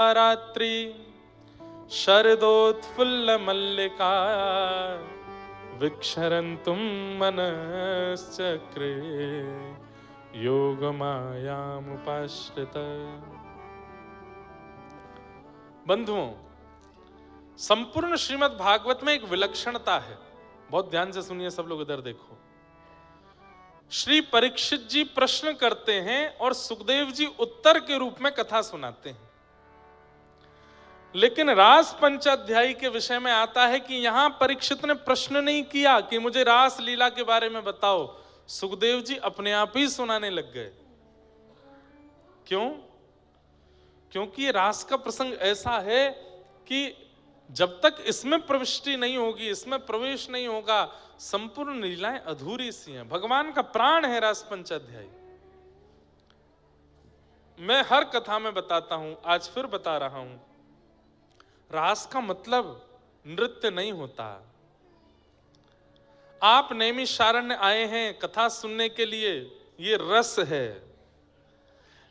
रात्रि शरदोत्फुल्ल मल्लिका विक्षरन्तुं मनश्चक्रे योगमायामुपाश्रित। बंधुओं, संपूर्ण श्रीमद् भागवत में एक विलक्षणता है। बहुत ध्यान से सुनिए सब लोग, इधर देखो। श्री परीक्षित जी प्रश्न करते हैं और सुखदेव जी उत्तर के रूप में कथा सुनाते हैं। लेकिन रास पंचाध्यायी के विषय में आता है कि यहां परीक्षित ने प्रश्न नहीं किया कि मुझे रास लीला के बारे में बताओ, सुखदेव जी अपने आप ही सुनाने लग गए। क्यों? क्योंकि ये रास का प्रसंग ऐसा है कि जब तक इसमें प्रविष्टि नहीं होगी, इसमें प्रवेश नहीं होगा, संपूर्ण लीलाएं अधूरी सी हैं। भगवान का प्राण है रास पंचाध्यायी। मैं हर कथा में बताता हूं, आज फिर बता रहा हूं, रास का मतलब नृत्य नहीं होता। आप नैमिषारण्य आए हैं कथा सुनने के लिए, ये रस है।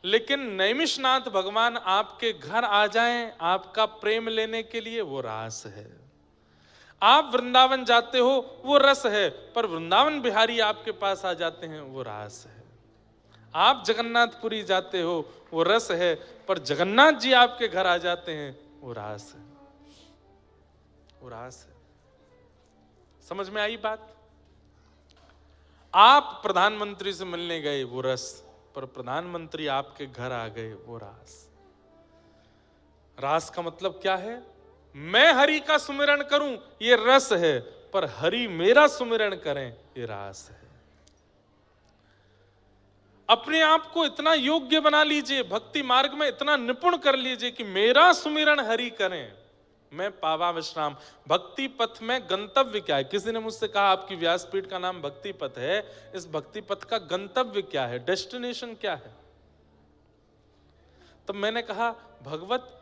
लेकिन नैमिषनाथ भगवान आपके घर आ जाएं आपका प्रेम लेने के लिए, वो रास है। आप वृंदावन जाते हो, वो रस है। पर वृंदावन बिहारी आपके पास आ जाते हैं, वो रास है। आप जगन्नाथपुरी जाते हो, वो रस है। पर जगन्नाथ जी आपके घर आ जाते हैं, वो रास है। वो रास है। समझ में आई बात? आप प्रधानमंत्री से मिलने गए, वो रस। पर प्रधानमंत्री आपके घर आ गए, वो रास। रास का मतलब क्या है? मैं हरि का सुमिरन करूं, ये रस है। पर हरि मेरा सुमिरन करें, ये रास है। अपने आप को इतना योग्य बना लीजिए, भक्ति मार्ग में इतना निपुण कर लीजिए कि मेरा सुमिरन हरि करें, मैं पावा विश्राम। भक्ति पथ में गंतव्य क्या है? किसी ने मुझसे कहा आपकी व्यासपीठ का नाम भक्ति पथ है, इस भक्ति पथ का गंतव्य क्या है, डेस्टिनेशन क्या है? तब मैंने कहा भगवत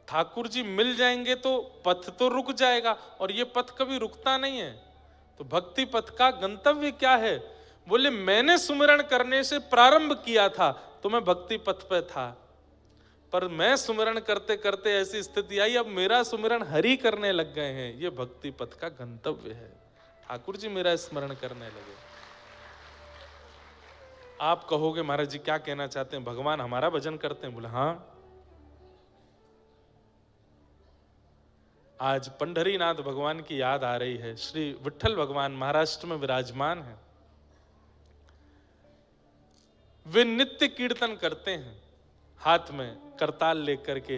ठाकुर जी मिल जाएंगे तो पथ तो रुक जाएगा, और ये पथ कभी रुकता नहीं है। तो भक्ति पथ का गंतव्य क्या है? बोले मैंने सुमिरन करने से प्रारंभ किया था तो मैं भक्ति पथ पे था, पर मैं सुमिरन करते करते ऐसी स्थिति आई, अब मेरा सुमिरन हरि करने लग गए हैं, ये भक्ति पथ का गंतव्य है। ठाकुर जी मेरा स्मरण करने लगे। आप कहोगे महाराज जी क्या कहना चाहते हैं, भगवान हमारा भजन करते हैं? बोले हाँ। आज पंढरीनाथ भगवान की याद आ रही है। श्री विठ्ठल भगवान महाराष्ट्र में विराजमान है। वे नित्य कीर्तन करते हैं, हाथ में करताल लेकर के।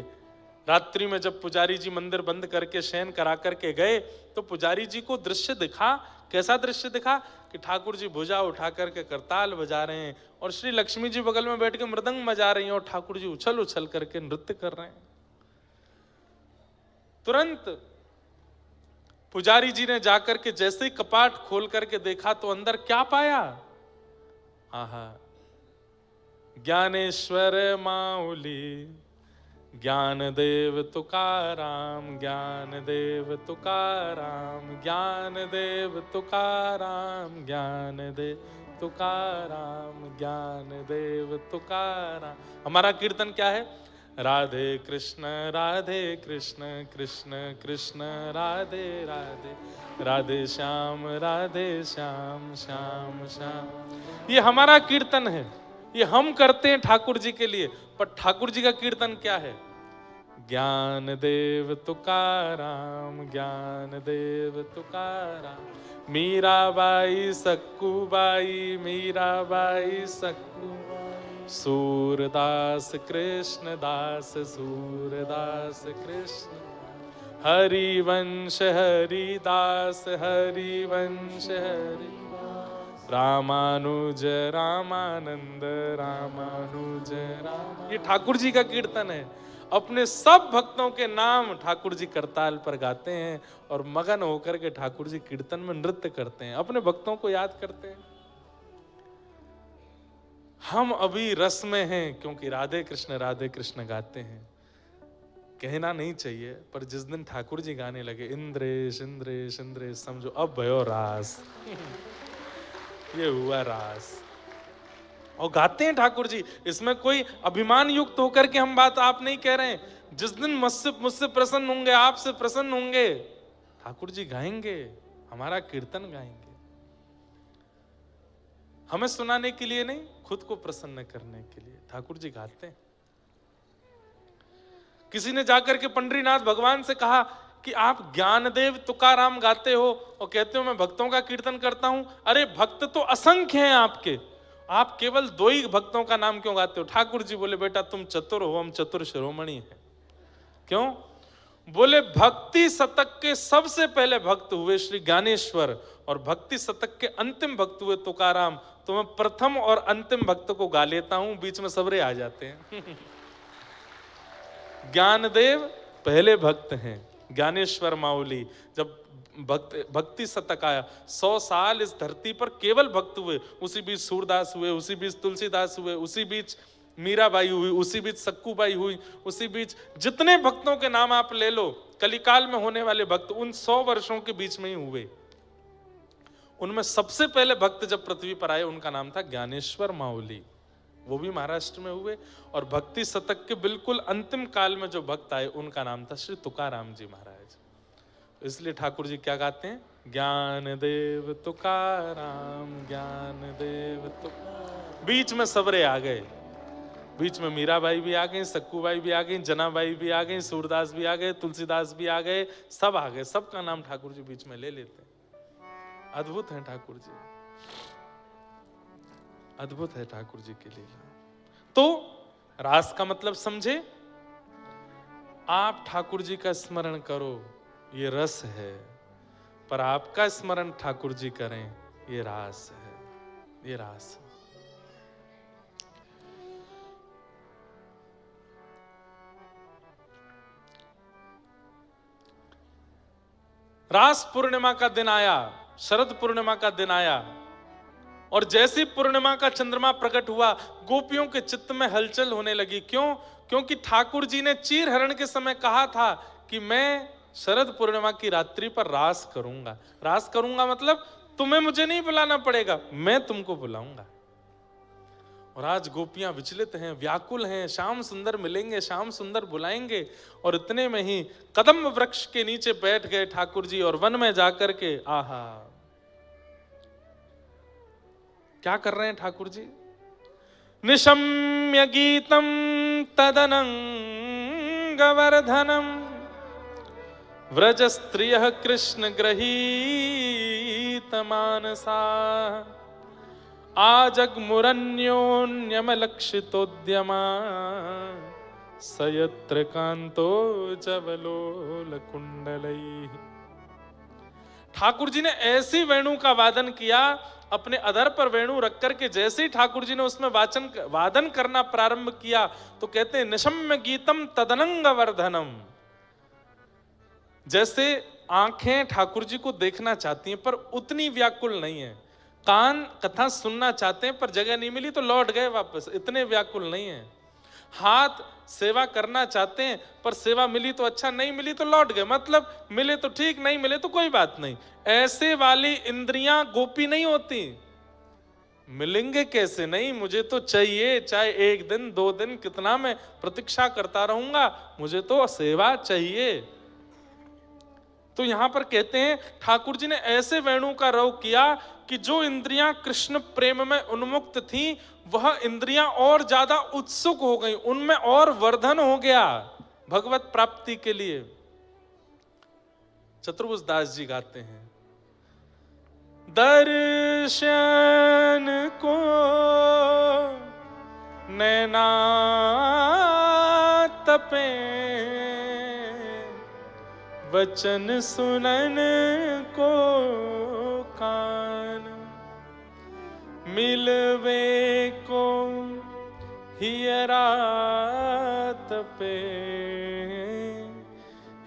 रात्रि में जब पुजारी जी मंदिर बंद करके शयन करा करके गए तो पुजारी जी को दृश्य दिखा। कैसा दृश्य दिखा? कि ठाकुर जी भुजा उठा करके करताल बजा रहे हैं और श्री लक्ष्मी जी बगल में बैठ के मृदंग बजा रही हैं और ठाकुर जी उछल उछल करके नृत्य कर रहे हैं। तुरंत पुजारी जी ने जाकर के जैसे ही कपाट खोल करके देखा तो अंदर क्या पाया? आहा, ज्ञानेश्वर माऊली, ज्ञान देव तुकाराम, ज्ञान देव तुकाराम, ज्ञान देव तुकाराम, ज्ञान देव तुकाराम, ज्ञान देव तुकाराम। हमारा कीर्तन क्या है? राधे कृष्ण कृष्ण कृष्ण राधे राधे, राधे श्याम श्याम श्याम। ये हमारा कीर्तन है, ये हम करते हैं ठाकुर जी के लिए। पर ठाकुर जी का कीर्तन क्या है? ज्ञान देव तुकाराम, ज्ञान देव तुकाराम। मीराबाई सक्कूबाई, मीराबाई सक्कू, सूरदास कृष्ण दास, सूरदास कृष्ण, हरिवंश हरिदास, हरिवंश हरि, रामानुज रामानंद, रामानुज राम। ये ठाकुर जी का कीर्तन है। अपने सब भक्तों के नाम ठाकुर जी करताल पर गाते हैं और मगन होकर के ठाकुर जी कीर्तन में नृत्य करते हैं, अपने भक्तों को याद करते हैं। हम अभी रस में हैं क्योंकि राधे कृष्ण गाते हैं। कहना नहीं चाहिए, पर जिस दिन ठाकुर जी गाने लगे इंद्रेश इंद्रेश इंद्रेश, समझो अब भयो रास। ये हुआ रास। और गाते हैं ठाकुर जी। इसमें कोई अभिमान युक्त होकर के हम बात आप नहीं कह रहे हैं। जिस दिन मुझसे प्रसन्न होंगे, आपसे प्रसन्न होंगे, ठाकुर जी गाएंगे, हमारा कीर्तन गाएंगे। हमें सुनाने के लिए नहीं, खुद को प्रसन्न करने के लिए ठाकुर जी गाते हैं। किसी ने जाकर के पंडरीनाथ भगवान से कहा कि आप ज्ञानदेव तुकाराम गाते हो और कहते हो मैं भक्तों का कीर्तन करता हूं। अरे भक्त तो असंख्य हैं आपके, आप केवल 2 ही भक्तों का नाम क्यों गाते हो? ठाकुर जी बोले बेटा तुम चतुर हो, हम चतुर शिरोमणि हैं। क्यों? बोले भक्ति शतक के सबसे पहले भक्त हुए श्री ज्ञानेश्वर और भक्ति शतक के अंतिम भक्त हुए तुकाराम। तो मैं प्रथम और अंतिम भक्त को गा लेता हूं, बीच में सबरे आ जाते हैं। ज्ञानदेव पहले भक्त हैं, ज्ञानेश्वर माउली। जब भक्ति शतक आया, 100 साल इस धरती पर केवल भक्त हुए। उसी बीच सूरदास हुए, उसी बीच तुलसीदास हुए, उसी बीच मीराबाई हुई, उसी बीच सक्कूबाई हुई, उसी बीच जितने भक्तों के नाम आप ले लो, कलिकाल में होने वाले भक्त उन 100 वर्षों के बीच में ही हुए। उनमें सबसे पहले भक्त जब पृथ्वी पर आए उनका नाम था ज्ञानेश्वर माउली, वो भी महाराष्ट्र में हुए। और भक्ति शतक के बिल्कुल अंतिम काल में जो भक्त आए उनका नाम था श्री तुकाराम जी महाराज। इसलिए ठाकुर जी क्या गाते हैं? ज्ञानदेव तुकाराम, ज्ञानदेव तुकाराम। बीच में सबरे आ गए, बीच में मीराबाई भी आ गई, सक्कूबाई भी आ गई, जनाबाई भी आ गई, सूरदास भी आ गए, तुलसीदास भी आ गए, सब आ गए। सबका नाम ठाकुर जी बीच में ले लेते हैं। अद्भुत है ठाकुर जी, अद्भुत है ठाकुर जी की लीला। तो रास का मतलब समझे, आप ठाकुर जी का स्मरण करो, ये रस है। पर आपका स्मरण ठाकुर जी करें, ये रास है, ये रास है। रास पूर्णिमा का दिन आया, शरद पूर्णिमा का दिन आया, और जैसी पूर्णिमा का चंद्रमा प्रकट हुआ, गोपियों के चित्त में हलचल होने लगी। क्यों? क्योंकि ठाकुर जी ने चीर हरण के समय कहा था कि मैं शरद पूर्णिमा की रात्रि पर रास करूंगा। रास करूंगा मतलब तुम्हें मुझे नहीं बुलाना पड़ेगा, मैं तुमको बुलाऊंगा। और आज गोपियां विचलित हैं, व्याकुल हैं, श्याम सुंदर मिलेंगे, श्याम सुंदर बुलाएंगे। और इतने में ही कदम वृक्ष के नीचे बैठ गए ठाकुर जी और वन में जाकर के आहा क्या कर रहे हैं ठाकुर जी? निशम्य गीतम तदनंगवर्धनम व्रज स्त्रियः कृष्ण गृहीत मानसा आजग्मुरन्योन्यमलक्षितोद्यमा सयत्र कांतो जवलोल कुंडलैः। ठाकुर जी ने ऐसी वेणु का वादन किया, अपने अधर पर वेणु रख करके जैसे ही ठाकुर जी ने उसमें वादन करना प्रारंभ किया तो कहते हैं निशम्य गीतम तदनंग वर्धनम। जैसे आंखें ठाकुर जी को देखना चाहती हैं पर उतनी व्याकुल नहीं है, कान कथा सुनना चाहते हैं पर जगह नहीं मिली तो लौट गए वापस, इतने व्याकुल नहीं है। हाथ सेवा करना चाहते हैं पर सेवा मिली तो अच्छा, नहीं मिली तो लौट गए, मतलब मिले तो ठीक, नहीं मिले तो कोई बात नहीं। ऐसे वाली इंद्रियां गोपी नहीं होती। मिलेंगे कैसे नहीं, मुझे तो चाहिए, चाहे 1 दिन 2 दिन कितना मैं प्रतीक्षा करता रहूंगा, मुझे तो सेवा चाहिए। तो यहां पर कहते हैं ठाकुर जी ने ऐसे वेणु का रव किया कि जो इंद्रियां कृष्ण प्रेम में उन्मुक्त थी वह इंद्रियां और ज्यादा उत्सुक हो गई, उनमें और वर्धन हो गया भगवत प्राप्ति के लिए। चतुर्भुज दास जी गाते हैं दर्शन को नैना तपे वचन सुनन को कान मिलवे को हियरा तपे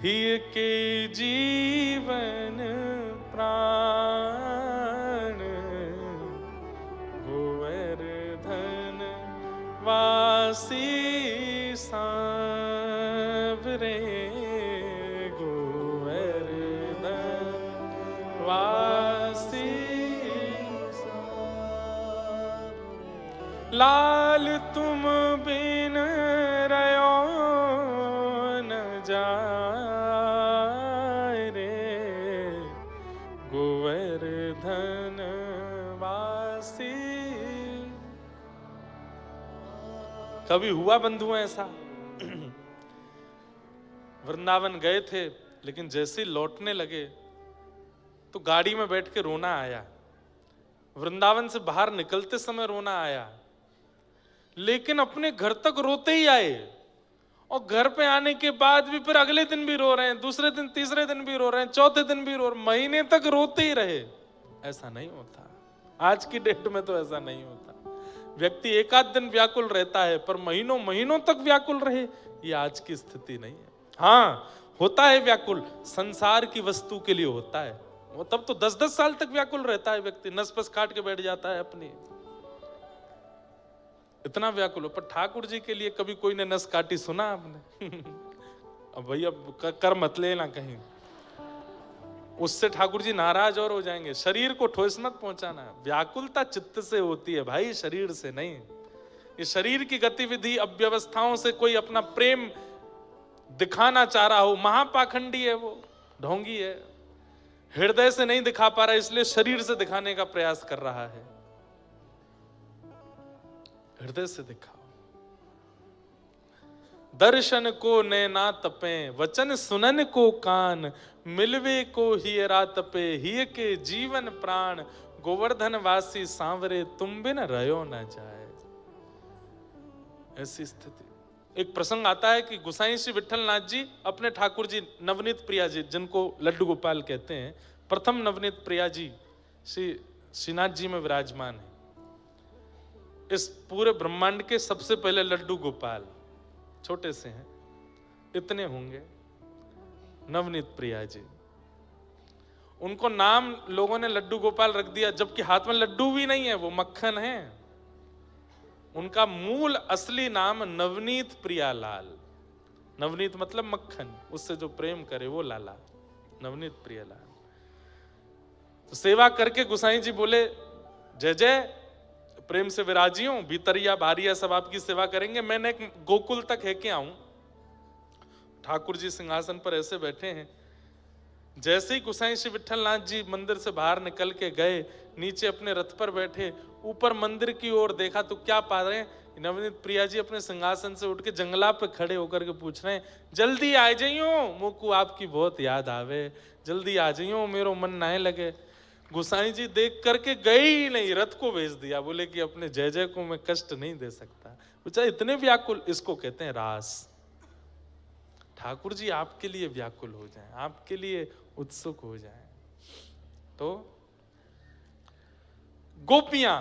हिय के जीवन प्राण गोवर्धन वासी सांवरे लाल तुम बिन रयो न जाए रे, गोवर्धन वासी। कभी हुआ बंधुओं ऐसा? वृंदावन गए थे, लेकिन जैसे ही लौटने लगे तो गाड़ी में बैठ के रोना आया। वृंदावन से बाहर निकलते समय रोना आया, लेकिन अपने घर तक रोते ही आए, और घर पे आने के बाद भी फिर अगले दिन भी रो रहे हैं, दूसरे दिन, तीसरे दिन भी रो रहे हैं, चौथे दिन भी रो रहे हैं, महीने तक रोते ही रहे। ऐसा नहीं होता, आज की डेट में तो ऐसा नहीं होता। व्यक्ति एक आध दिन व्याकुल रहता है, पर महीनों महीनों तक व्याकुल रहे, ये आज की स्थिति नहीं है। हाँ, होता है व्याकुल, संसार की वस्तु के लिए होता है, वो तब तो 10-10 साल तक व्याकुल रहता है व्यक्ति, नस पस काट के बैठ जाता है अपनी, इतना व्याकुल हो। पर ठाकुर जी के लिए कभी कोई ने नस काटी सुना आपने? अब भैया कर मत लेना कहीं, उससे ठाकुर जी नाराज और हो जाएंगे। शरीर को ठोस मत पहुंचाना, व्याकुलता चित्त से होती है भाई, शरीर से नहीं। ये शरीर की गतिविधि अव्यवस्थाओं से कोई अपना प्रेम दिखाना चाह रहा हो, महापाखंडी है वो, ढोंगी है, हृदय से नहीं दिखा पा रहा, इसलिए शरीर से दिखाने का प्रयास कर रहा है। हृदय से दिखाओ। दर्शन को नैना तपे, वचन सुनन को कान, मिलवे को हियरा तपे, हिय के जीवन प्राण, गोवर्धन वासी सांवरे तुम बिन रयो न जाए। ऐसी स्थिति। एक प्रसंग आता है कि गोसाई श्री विठलनाथ जी अपने ठाकुर जी नवनीत प्रिया जी, जिनको लड्डू गोपाल कहते हैं, प्रथम नवनीत प्रिया जी श्री श्रीनाथ जी में विराजमान है। इस पूरे ब्रह्मांड के सबसे पहले लड्डू गोपाल, छोटे से हैं, इतने होंगे, नवनीत प्रिया जी। उनको नाम लोगों ने लड्डू गोपाल रख दिया, जबकि हाथ में लड्डू भी नहीं है, वो मक्खन है। उनका मूल असली नाम नवनीत प्रियालाल, नवनीत मतलब मक्खन, उससे जो प्रेम करे वो लाला, नवनीत प्रियालाल। तो सेवा करके गोसाई जी बोले, जय जय, प्रेम से विराजियों, भीतरिया बाहरिया सब आपकी सेवा करेंगे, मैंने एक गोकुल तक है के आऊं। ठाकुर जी सिंहासन पर ऐसे बैठे हैं, जैसे ही गोसाई श्री विठलनाथ जी मंदिर से बाहर निकल के गए, नीचे अपने रथ पर बैठे, ऊपर मंदिर की ओर देखा तो क्या पा रहे हैं, नवनीत प्रिया जी अपने सिंहासन से उठ के जंगला पे खड़े होकर के पूछ रहे हैं, जल्दी आ जाइयो, मोकू आपकी बहुत याद आवे, जल्दी आ जाइयो, मेरो मन ना लगे। गोसाई जी देख करके गए ही नहीं, रथ को भेज दिया, बोले कि अपने जय जय को मैं कष्ट नहीं दे सकता। बेचारे इतने व्याकुल, इसको कहते हैं रास। ठाकुर जी आपके लिए व्याकुल हो जाएं, आपके लिए उत्सुक हो जाएं। तो गोपियां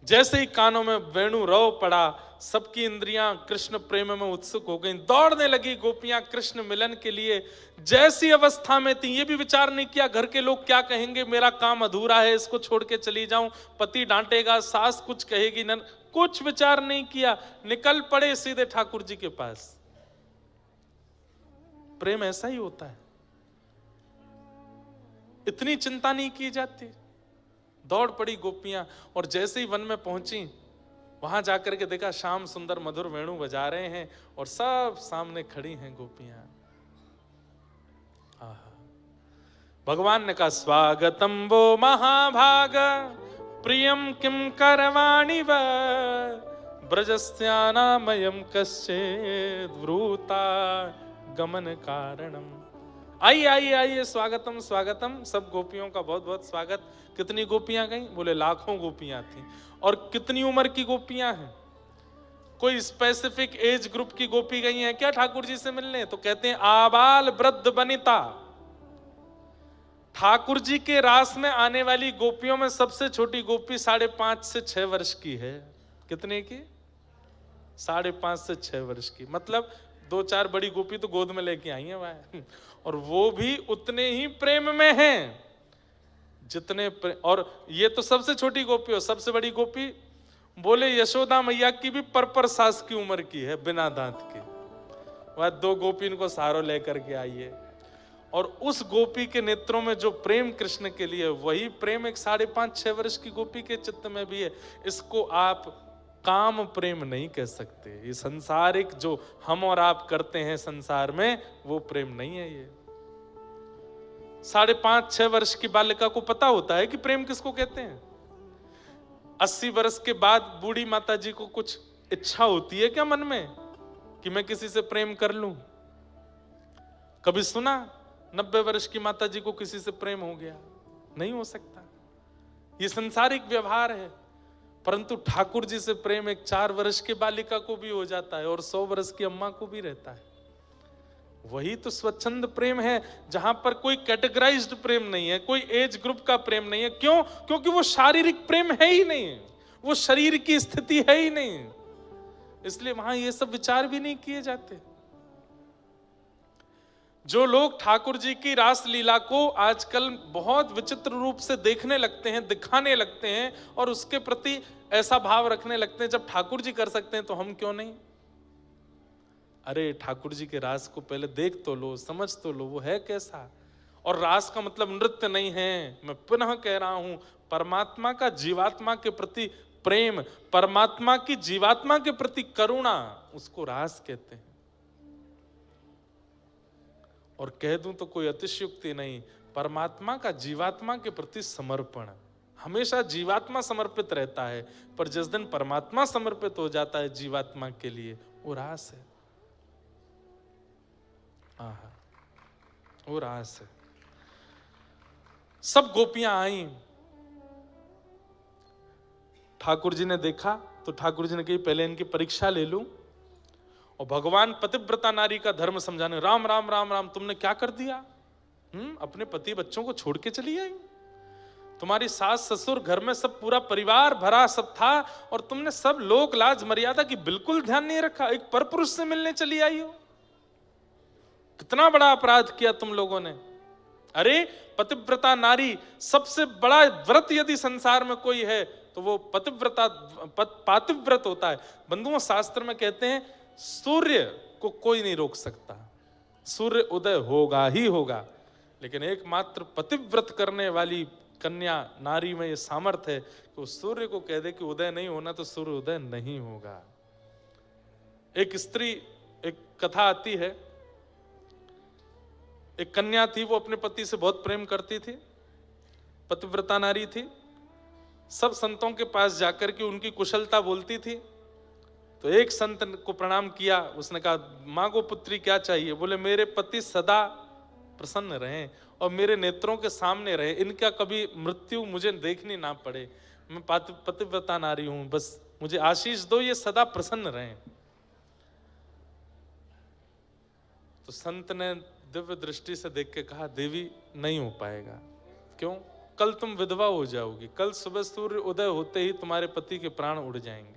जैसे ही कानों में वेणु रव पड़ा, सबकी इंद्रियां कृष्ण प्रेम में उत्सुक हो गईं, दौड़ने लगी गोपियां कृष्ण मिलन के लिए। जैसी अवस्था में थी, ये भी विचार नहीं किया घर के लोग क्या कहेंगे, मेरा काम अधूरा है, इसको छोड़ के चली जाऊं, पति डांटेगा, सास कुछ कहेगी, न कुछ विचार नहीं किया, निकल पड़े सीधे ठाकुर जी के पास। प्रेम ऐसा ही होता है, इतनी चिंता नहीं की जाती। दौड़ पड़ी गोपियां, और जैसे ही वन में पहुंची, वहां जाकर के देखा श्याम सुंदर मधुर वेणु बजा रहे हैं, और सब सामने खड़ी हैं गोपियां। भगवान ने कहा, स्वागतम वो महाभाग, प्रियम किम करवाणि व, ब्रजस्यानामयम कश्चित् वृता गमन कारणम। आइए आइए आइए, स्वागतम स्वागतम, सब गोपियों का बहुत बहुत स्वागत। कितनी गोपियां गई? बोले लाखों गोपियां थी। और कितनी उम्र की गोपियां हैं? कोई स्पेसिफिक एज ग्रुप की गोपी गई हैं क्या ठाकुर जी से मिलने? तो कहते हैं आबाल वृद्ध बनिता। ठाकुर जी के रास में आने वाली गोपियों में सबसे छोटी गोपी 5.5 से 6 वर्ष की है। कितने की? 5.5 से 6 वर्ष की। मतलब 2-4 बड़ी गोपी तो गोद में लेके आई हैं वह, और वो भी उतने ही प्रेम में हैं जितने और ये तो सबसे छोटी गोपी हो। सबसे बड़ी गोपी बोले यशोदा मैया की भी पर सास की उम्र की है, बिना दांत की। वह 2 गोपी इनको सहारो लेकर के आई है, और उस गोपी के नेत्रों में जो प्रेम कृष्ण के लिए, वही प्रेम एक 5.5-6 वर्ष की गोपी के चित्त में भी है। इसको आप काम प्रेम नहीं कह सकते। ये संसारिक जो हम और आप करते हैं संसार में, वो प्रेम नहीं है। ये 5.5-6 वर्ष की बालिका को पता होता है कि प्रेम किसको कहते हैं। 80 वर्ष के बाद बूढ़ी माता जी को कुछ इच्छा होती है क्या मन में कि मैं किसी से प्रेम कर लूं? कभी सुना 90 वर्ष की माता जी को किसी से प्रेम हो गया? नहीं हो सकता। ये संसारिक व्यवहार है। परंतु ठाकुर जी से प्रेम एक 4 वर्ष की बालिका को भी हो जाता है और 100 वर्ष की अम्मा को भी रहता है। वही तो स्वच्छंद प्रेम है, जहां पर कोई कैटेगराइज्ड प्रेम नहीं है, कोई एज ग्रुप का प्रेम नहीं है। क्यों? क्योंकि वो शारीरिक प्रेम है ही नहीं, वो शरीर की स्थिति है ही नहीं, इसलिए वहां ये सब विचार भी नहीं किए जाते। जो लोग ठाकुर जी की रास लीला को आजकल बहुत विचित्र रूप से देखने लगते हैं, दिखाने लगते हैं और उसके प्रति ऐसा भाव रखने लगते हैं, जब ठाकुर जी कर सकते हैं तो हम क्यों नहीं? अरे ठाकुर जी के रास को पहले देख तो लो, समझ तो लो, वो है कैसा। और रास का मतलब नृत्य नहीं है। मैं पुनः कह रहा हूं, परमात्मा का जीवात्मा के प्रति प्रेम, परमात्मा की जीवात्मा के प्रति करुणा, उसको रास कहते हैं। और कह दूं तो कोई अतिशयोक्ति नहीं, परमात्मा का जीवात्मा के प्रति समर्पण। हमेशा जीवात्मा समर्पित रहता है, पर जिस दिन परमात्मा समर्पित हो जाता है जीवात्मा के लिए, वो रास है। आहा, वो रास है। सब गोपियां आई, ठाकुर जी ने देखा तो ठाकुर जी ने कही पहले इनकी परीक्षा ले लूं। और भगवान पतिव्रता नारी का धर्म समझाने, राम राम राम राम, तुमने क्या कर दिया? अपने पति बच्चों को छोड़ के चली आई। तुम्हारी सास ससुर, घर में सब पूरा परिवार भरा सब था, और तुमने सब लोक लाज मर्यादा की बिल्कुल ध्यान नहीं रखा। एक परपुरुष से मिलने चली आई हो। कितना बड़ा अपराध किया तुम लोगों ने। अरे पतिव्रता नारी, सबसे बड़ा व्रत यदि संसार में कोई है तो वो पातिव्रत होता है। बंधुओं, शास्त्र में कहते हैं सूर्य को कोई नहीं रोक सकता, सूर्य उदय होगा ही होगा, लेकिन एकमात्र पतिव्रत करने वाली कन्या नारी में ये सामर्थ्य है कि वो सूर्य को कह दे कि उदय नहीं होना तो सूर्य उदय नहीं होगा। एक स्त्री, एक कथा आती है, एक कन्या थी, वो अपने पति से बहुत प्रेम करती थी, पतिव्रता नारी थी। सब संतों के पास जाकर के उनकी कुशलता बोलती थी। तो एक संत को प्रणाम किया, उसने कहा मांगो पुत्री क्या चाहिए? बोले मेरे पति सदा प्रसन्न रहें और मेरे नेत्रों के सामने रहे, इनका कभी मृत्यु मुझे देखनी ना पड़े। मैं पतिव्रता नारी हूं, बस मुझे आशीष दो, ये सदा प्रसन्न रहें। तो संत ने दिव्य दृष्टि से देख के कहा देवी नहीं हो पाएगा। क्यों? कल तुम विधवा हो जाओगी, कल सुबह सूर्य उदय होते ही तुम्हारे पति के प्राण उड़ जाएंगे,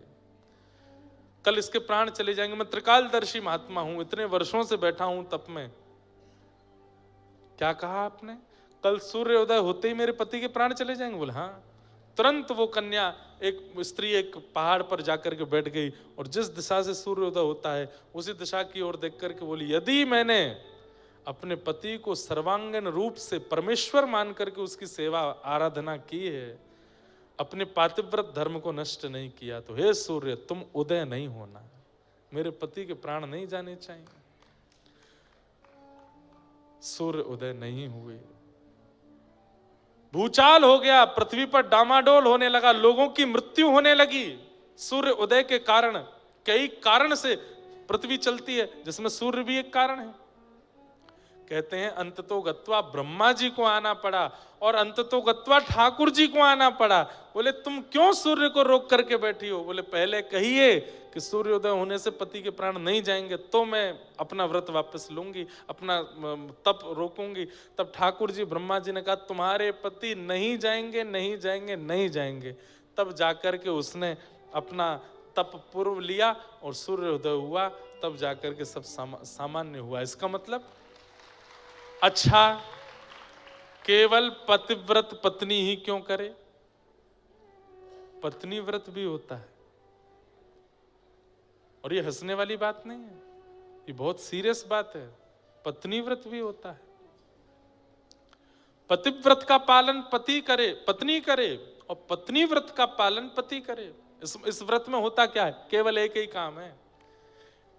कल इसके प्राण चले जाएंगे। मैं त्रिकालदर्शी महात्मा हूं, इतने वर्षों से बैठा हूं तप में। क्या कहा आपने? कल सूर्य उदय होते ही मेरे पति के प्राण चले जाएंगे? बोले हाँ। तुरंत वो कन्या, एक स्त्री, एक पहाड़ पर जाकर के बैठ गई और जिस दिशा से सूर्य उदय होता है उसी दिशा की ओर देख करके बोली, यदि मैंने अपने पति को सर्वांगीण रूप से परमेश्वर मान करके उसकी सेवा आराधना की है, अपने पातिव्रत धर्म को नष्ट नहीं किया, तो हे सूर्य तुम उदय नहीं होना, मेरे पति के प्राण नहीं जाने चाहिए। सूर्य उदय नहीं हुए, भूचाल हो गया, पृथ्वी पर डामाडोल होने लगा, लोगों की मृत्यु होने लगी सूर्य उदय के कारण। कई कारण से पृथ्वी चलती है, जिसमें सूर्य भी एक कारण है। कहते हैं अंततो गत्वा ब्रह्मा जी को आना पड़ा और अंततो गत्वा ठाकुर जी को आना पड़ा। बोले तुम क्यों सूर्य को रोक करके बैठी हो? बोले पहले कहिए कि सूर्योदय होने से पति के प्राण नहीं जाएंगे तो मैं अपना व्रत वापस लूंगी, अपना तप रोकूंगी। तब ठाकुर जी, ब्रह्मा जी ने कहा तुम्हारे पति नहीं जाएंगे, नहीं जाएंगे, नहीं जाएंगे। तब जाकर के उसने अपना तप पूर्व लिया और सूर्योदय हुआ, तब जाकर के सब सामान्य हुआ। इसका मतलब अच्छा, केवल पतिव्रत पत्नी ही क्यों करे? पत्नी व्रत भी होता है। और ये हंसने वाली बात नहीं है, ये बहुत सीरियस बात है। पत्नी व्रत भी होता है। पतिव्रत का पालन पति करे, पत्नी करे, और पत्नी व्रत का पालन पति करे। इस व्रत में होता क्या है? केवल एक ही काम है,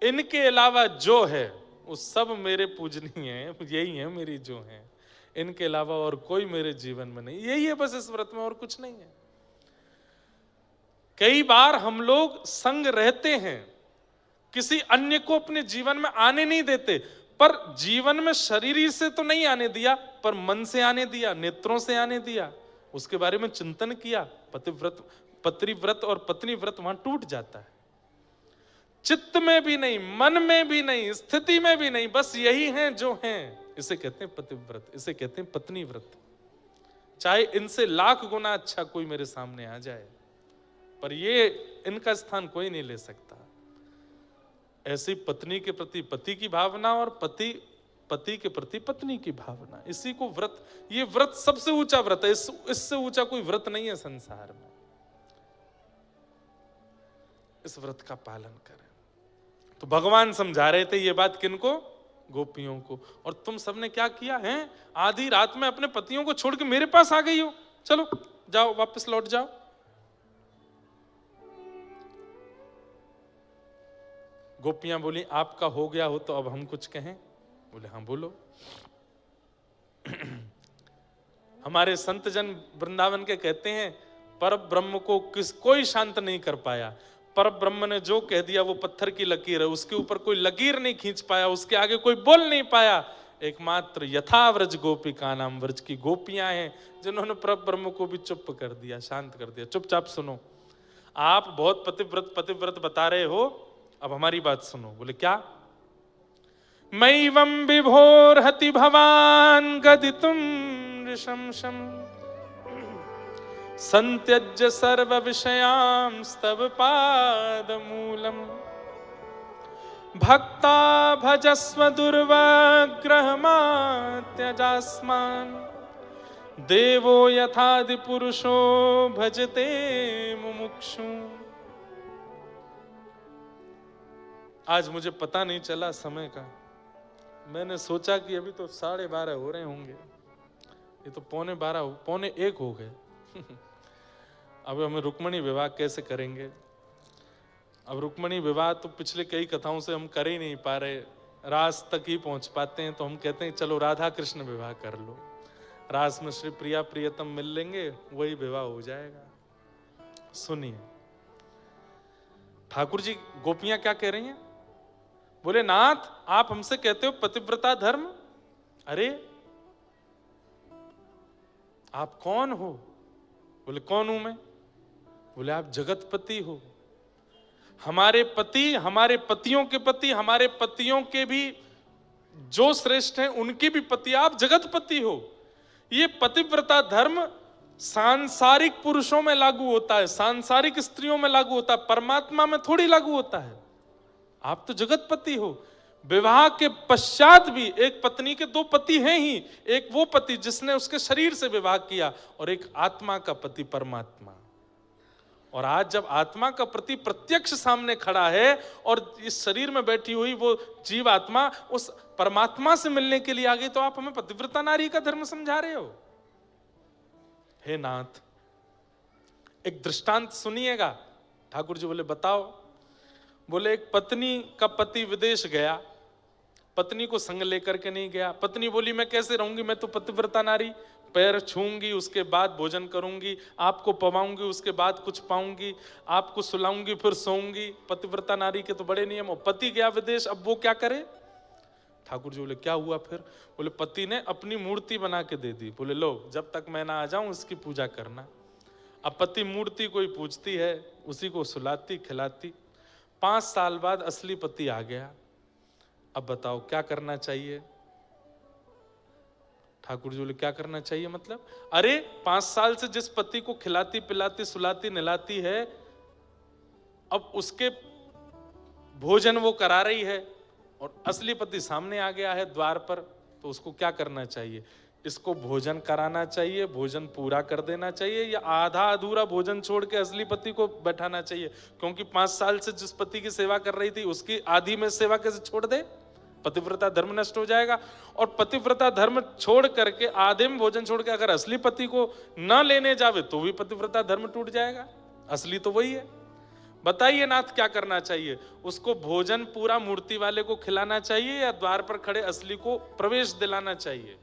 इनके अलावा जो है वो सब मेरे पूजनीय है, यही है मेरी जो है, इनके अलावा और कोई मेरे जीवन में नहीं। यही है बस इस व्रत में, और कुछ नहीं है। कई बार हम लोग संग रहते हैं, किसी अन्य को अपने जीवन में आने नहीं देते, पर जीवन में शरीर से तो नहीं आने दिया, पर मन से आने दिया, नेत्रों से आने दिया, उसके बारे में चिंतन किया। पतिव्रत और पत्नी व्रत वहां टूट जाता है। चित्त में भी नहीं, मन में भी नहीं, स्थिति में भी नहीं, बस यही हैं जो हैं। इसे कहते हैं पतिव्रत, इसे कहते हैं पत्नी व्रत। चाहे इनसे लाख गुना अच्छा कोई मेरे सामने आ जाए, पर ये इनका स्थान कोई नहीं ले सकता। ऐसी पत्नी के प्रति पति की भावना और पति के प्रति पत्नी की भावना, इसी को व्रत, ये व्रत सबसे ऊंचा व्रत है। इससे ऊंचा कोई व्रत नहीं है संसार में। इस व्रत का पालन करें। तो भगवान समझा रहे थे ये बात किनको? गोपियों को। और तुम सबने क्या किया है? आधी रात में अपने पतियों को छोड़ के मेरे पास आ गई हो, चलो जाओ, वापस लौट जाओ। गोपियां बोली आपका हो गया हो तो अब हम कुछ कहें? बोले हाँ बोलो। हमारे संत जन वृंदावन के कहते हैं पर ब्रह्म को कोई शांत नहीं कर पाया। पर ब्रह्म ने जो कह दिया वो पत्थर की लकीर है, उसके ऊपर कोई लकीर नहीं खींच पाया, उसके आगे कोई बोल नहीं पाया। एकमात्र यथाव्रज गोपिका नाम, व्रज की गोपियां हैं जिन्होंने पर ब्रह्म को भी चुप कर दिया, शांत कर दिया। चुपचाप सुनो, आप बहुत पतिव्रत बता रहे हो, अब हमारी बात सुनो। बोले क्या? मैवं विभोर्हति भवान गदितुम ऋषंशम संत्यज्य सर्व विषयांस्तव पादमूलम भक्ता भजस्व दुर्वग्रहमात्यजास्मान् देवो यथादि पुरुषो भजते मुमुक्षु। आज मुझे पता नहीं चला समय का, मैंने सोचा कि अभी तो 12:30 हो रहे होंगे, ये तो 11:45 हो गए। अब हमें रुक्मणी विवाह कैसे करेंगे? अब रुक्मणी विवाह तो पिछले कई कथाओं से हम कर ही नहीं पा रहे, रास तक ही पहुंच पाते हैं, तो हम कहते हैं चलो राधा कृष्ण विवाह कर लो, रास में श्री प्रिया प्रियतम मिल लेंगे, वही विवाह हो जाएगा। सुनिए ठाकुर जी, गोपियां क्या कह रही हैं? बोले नाथ आप हमसे कहते हो पतिव्रता धर्म, अरे आप कौन हो? बोले कौन हूं मैं? बोले आप जगतपति हो। हमारे पति, हमारे पतियों के पति, हमारे पतियों के भी जो श्रेष्ठ हैं उनके भी पति, आप जगतपति हो। ये पतिव्रता धर्म सांसारिक पुरुषों में लागू होता है, सांसारिक स्त्रियों में लागू होता है, परमात्मा में थोड़ी लागू होता है। आप तो जगतपति हो। विवाह के पश्चात भी एक पत्नी के 2 पति हैं ही, एक वो पति जिसने उसके शरीर से विवाह किया और एक आत्मा का पति परमात्मा। और आज जब आत्मा का प्रति प्रत्यक्ष सामने खड़ा है और इस शरीर में बैठी हुई वो जीव आत्मा उस परमात्मा से मिलने के लिए आ गई, तो आप हमें पतिव्रता नारी का धर्म समझा रहे हो? हे नाथ, एक दृष्टांत सुनिएगा। ठाकुर जी बोले बताओ। बोले एक पत्नी का पति विदेश गया, पत्नी को संग लेकर के नहीं गया। पत्नी बोली मैं कैसे रहूंगी, मैं तो पतिव्रता नारी, पैर छूंगी उसके बाद भोजन करूंगी, आपको पवाऊंगी उसके बाद कुछ पाऊंगी, आपको सुलाऊंगी फिर सोऊंगी। पतिव्रता नारी के तो बड़े नियम हो। पति गया विदेश, अब वो क्या करे? ठाकुर जी बोले क्या हुआ फिर? बोले पति ने अपनी मूर्ति बना के दे दी। बोले लो जब तक मैं ना आ जाऊं इसकी पूजा करना। अब पति मूर्ति कोई पूजती है, उसी को सुलाती खिलाती। 5 साल बाद असली पति आ गया। अब बताओ क्या करना चाहिए? ठाकुर जी बोले क्या करना चाहिए मतलब? अरे 5 साल से जिस पति को खिलाती पिलाती सुलाती निलाती है, अब उसके भोजन वो करा रही है और असली पति सामने आ गया है द्वार पर, तो उसको क्या करना चाहिए? इसको भोजन कराना चाहिए, भोजन पूरा कर देना चाहिए, या आधा अधूरा भोजन छोड़ के असली पति को बैठाना चाहिए? क्योंकि 5 साल से जिस पति की सेवा कर रही थी उसकी आधी में सेवा कैसे छोड़ दे? पतिव्रता धर्म नष्ट हो जाएगा। और पतिव्रता धर्म छोड़ करके आधे में भोजन छोड़ के अगर असली पति को न लेने जावे तो भी पतिव्रता धर्म टूट जाएगा। असली तो वही है। बताइए नाथ क्या करना चाहिए? उसको भोजन पूरा मूर्ति वाले को खिलाना चाहिए या द्वार पर खड़े असली को प्रवेश दिलाना चाहिए?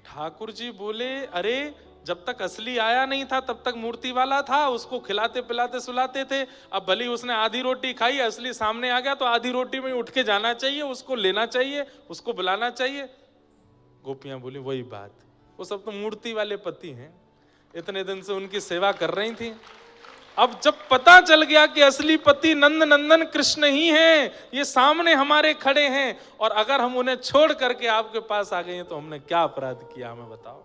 ठाकुर जी बोले, अरे जब तक असली आया नहीं था तब तक मूर्ति वाला था, उसको खिलाते पिलाते सुलाते थे। अब भली उसने आधी रोटी खाई, असली सामने आ गया तो आधी रोटी में उठ के जाना चाहिए, उसको लेना चाहिए, उसको बुलाना चाहिए। गोपियां बोली, वही बात, वो सब तो मूर्ति वाले पति हैं, इतने दिन से उनकी सेवा कर रही थी। अब जब पता चल गया कि असली पति नंद नंदन कृष्ण ही हैं, ये सामने हमारे खड़े हैं, और अगर हम उन्हें छोड़ करके आपके पास आ गए हैं तो हमने क्या अपराध किया, हमें बताओ।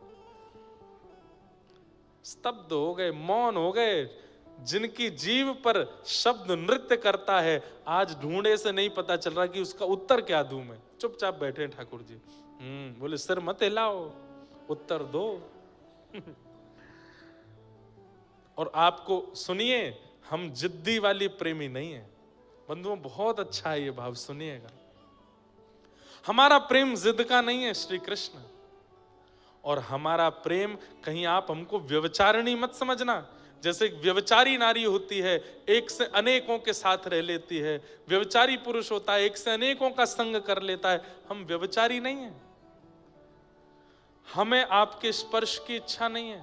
स्तब्ध हो गए, मौन हो गए। जिनकी जीव पर शब्द नृत्य करता है, आज ढूंढे से नहीं पता चल रहा कि उसका उत्तर क्या दूं मैं। चुपचाप बैठे ठाकुर जी। बोले सिर मत हिलाओ, उत्तर दो। और आपको सुनिए, हम जिद्दी वाली प्रेमी नहीं है बंधुओं, बहुत अच्छा है ये भाव, सुनिएगा। हमारा प्रेम जिद का नहीं है श्री कृष्ण, और हमारा प्रेम कहीं आप हमको व्यभिचारिणी मत समझना। जैसे एक व्यभिचारी नारी होती है, एक से अनेकों के साथ रह लेती है, व्यभिचारी पुरुष होता है, एक से अनेकों का संग कर लेता है। हम व्यभिचारी नहीं है। हमें आपके स्पर्श की इच्छा नहीं है,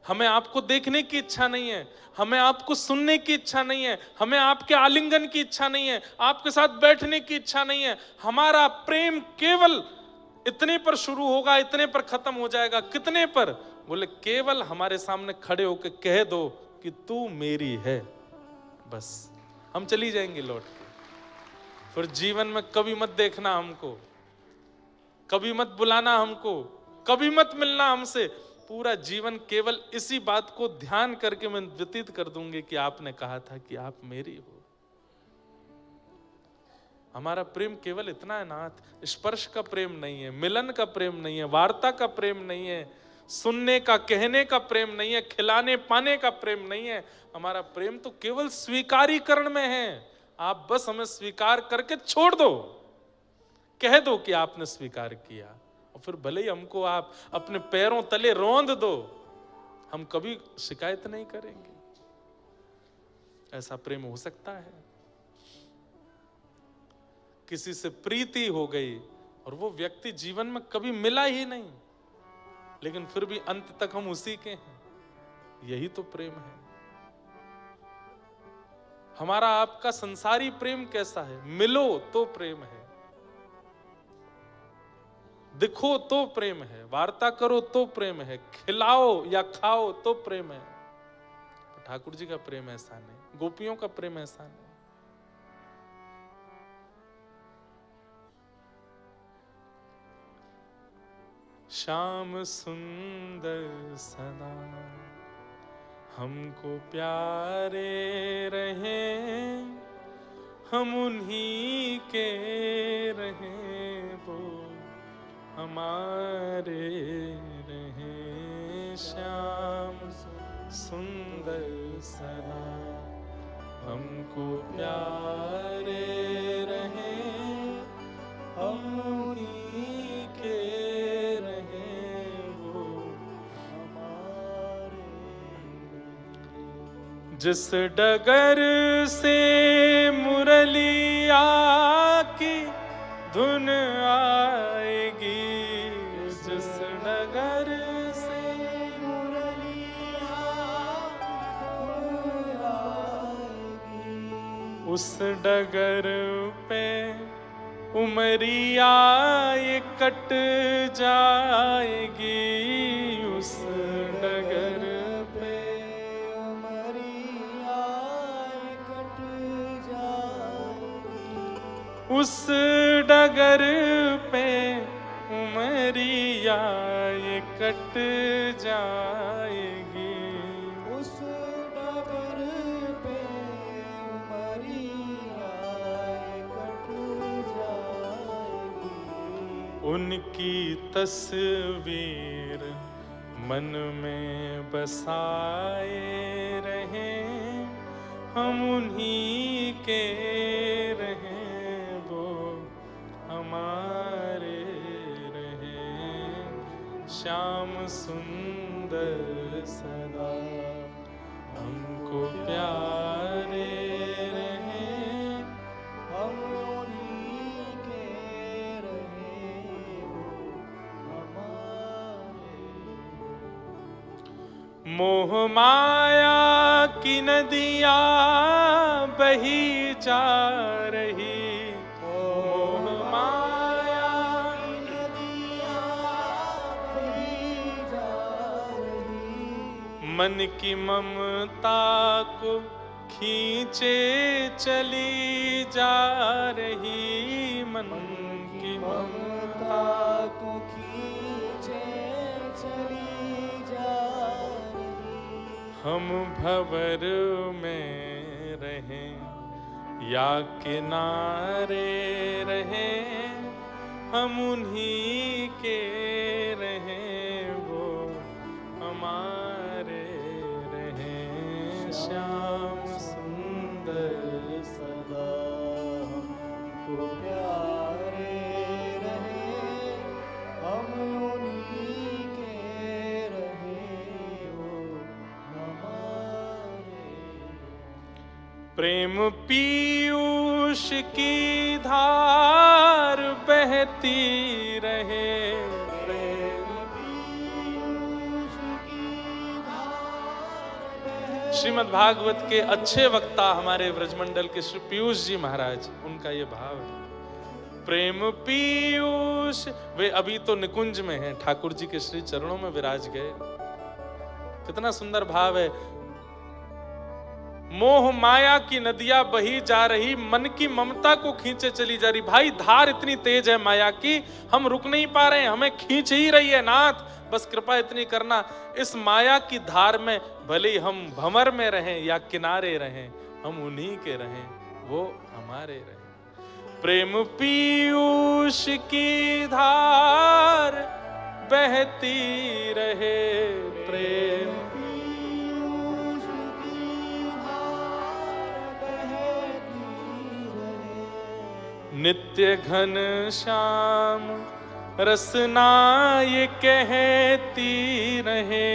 हमें आपको देखने की इच्छा नहीं है, हमें आपको सुनने की इच्छा नहीं है, हमें आपके आलिंगन की इच्छा नहीं है, आपके साथ बैठने की इच्छा नहीं है। हमारा प्रेम केवल इतने पर शुरू होगा, इतने पर खत्म हो जाएगा। कितने पर? बोले केवल हमारे सामने खड़े होकर कह दो कि तू मेरी है, बस हम चली जाएंगे लौट के। फिर जीवन में कभी मत देखना हमको, कभी मत बुलाना हमको, कभी मत मिलना हमसे। पूरा जीवन केवल इसी बात को ध्यान करके मैं व्यतीत कर दूंगी कि आपने कहा था कि आप मेरी हो। हमारा प्रेम केवल इतना है नाथ, स्पर्श का प्रेम नहीं है, मिलन का प्रेम नहीं है, वार्ता का प्रेम नहीं है, सुनने का कहने का प्रेम नहीं है, खिलाने पाने का प्रेम नहीं है। हमारा प्रेम तो केवल स्वीकारीकरण में है। आप बस हमें स्वीकार करके छोड़ दो, कह दो कि आपने स्वीकार किया, और फिर भले ही हमको आप अपने पैरों तले रौंद दो, हम कभी शिकायत नहीं करेंगे। ऐसा प्रेम हो सकता है? किसी से प्रीति हो गई और वो व्यक्ति जीवन में कभी मिला ही नहीं, लेकिन फिर भी अंत तक हम उसी के हैं, यही तो प्रेम है। हमारा आपका संसारी प्रेम कैसा है? मिलो तो प्रेम है, दिखो तो प्रेम है, वार्ता करो तो प्रेम है, खिलाओ या खाओ तो प्रेम है। ठाकुर जी का प्रेम ऐसा नहीं, गोपियों का प्रेम ऐसा नहीं। श्याम सुंदर सदा हमको प्यारे रहे, हम उन्हीं के रहे, वो हमारे रहे। श्याम सुंदर सदा हमको प्यारे रहे, हम उन्हीं के रहे, वो हमारे। जिस डगर से मुरलिया की धुन आएगी, जिस डगर से मुरलिया आएगी, उस डगर पे उमरिया ये कट जाएगी, उस डगर पे उमरिया ये कट जाएगी, उस डगर पे उमरिया ये कट जाएगी, उस डगर पे उमरिया ये कट जाएगी। उनकी तस्वीर मन में बसाए रहे, हम उन्हीं के रहे, वो हमारे रहे। श्याम सुंदर सदा हमको हमको प्यारे रहें, हम उन्हीं के रहें, वो हमारे। मोह माया की नदियाँ बही जा रही, मोह माया की नदियाँ बही जा रही, मन की ममता को खींचे चली जा रही, मन की ममता को खींचे चली जा रही। हम भंवर में रहें या किनारे रहें, हम उन्हीं के रहें, वो हमारे रहें। श्याम सुंदर सदा हमको प्यारे रहें, हम उन्हीं के रहें, वो हमारे। प्रेम पीयूष की धार बहती रहे, प्रेम पीयूष की धार बहती श्रीमद् भागवत के अच्छे वक्ता हमारे ब्रजमंडल के श्री पीयूष जी महाराज, उनका ये भाव है। प्रेम पीयूष, वे अभी तो निकुंज में हैं, ठाकुर जी के श्री चरणों में विराज गए। कितना सुंदर भाव है। मोह माया की नदियां बही जा रही, मन की ममता को खींचे चली जा रही। भाई धार इतनी तेज है माया की, हम रुक नहीं पा रहे हैं, हमें खींच ही रही है नाथ, बस कृपा इतनी करना। इस माया की धार में भले ही हम भंवर में रहें या किनारे रहें, हम उन्हीं के रहें, वो हमारे रहें। प्रेम पीयूष की धार बहती रहे, प्रेम पीयूष की धार बहती रहे, नित्य घन श्याम रसना ये कहती रहे,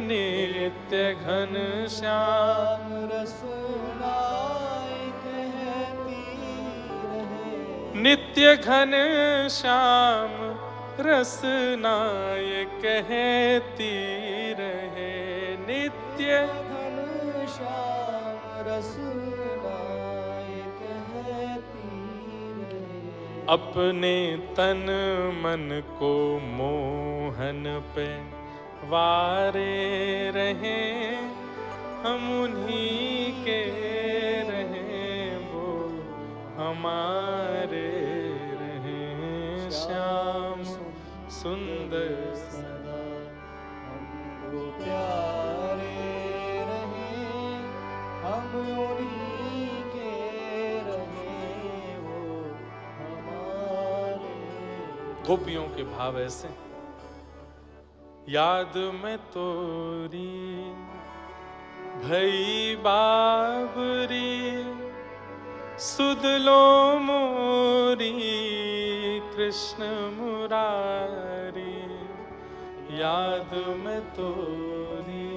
नित्य घन श्याम रसनाए कहती रहे, नित्य घन श्याम रसना ये कहती रहे, नित्य घन श्याम रसनाए कहती रहे। अपने तन मन को मोहन पे वारे रहें, हम उन्हीं के रहें, वो हमारे रहें। श्याम सुंदर सदा हमको प्यारे रहें, हम उन्हीं के रहें, वो हमारे। गोपियों के भाव ऐसे। याद में तोरी भई बाबरी, सुध लो मोरी कृष्ण मुरारी। याद में तोरी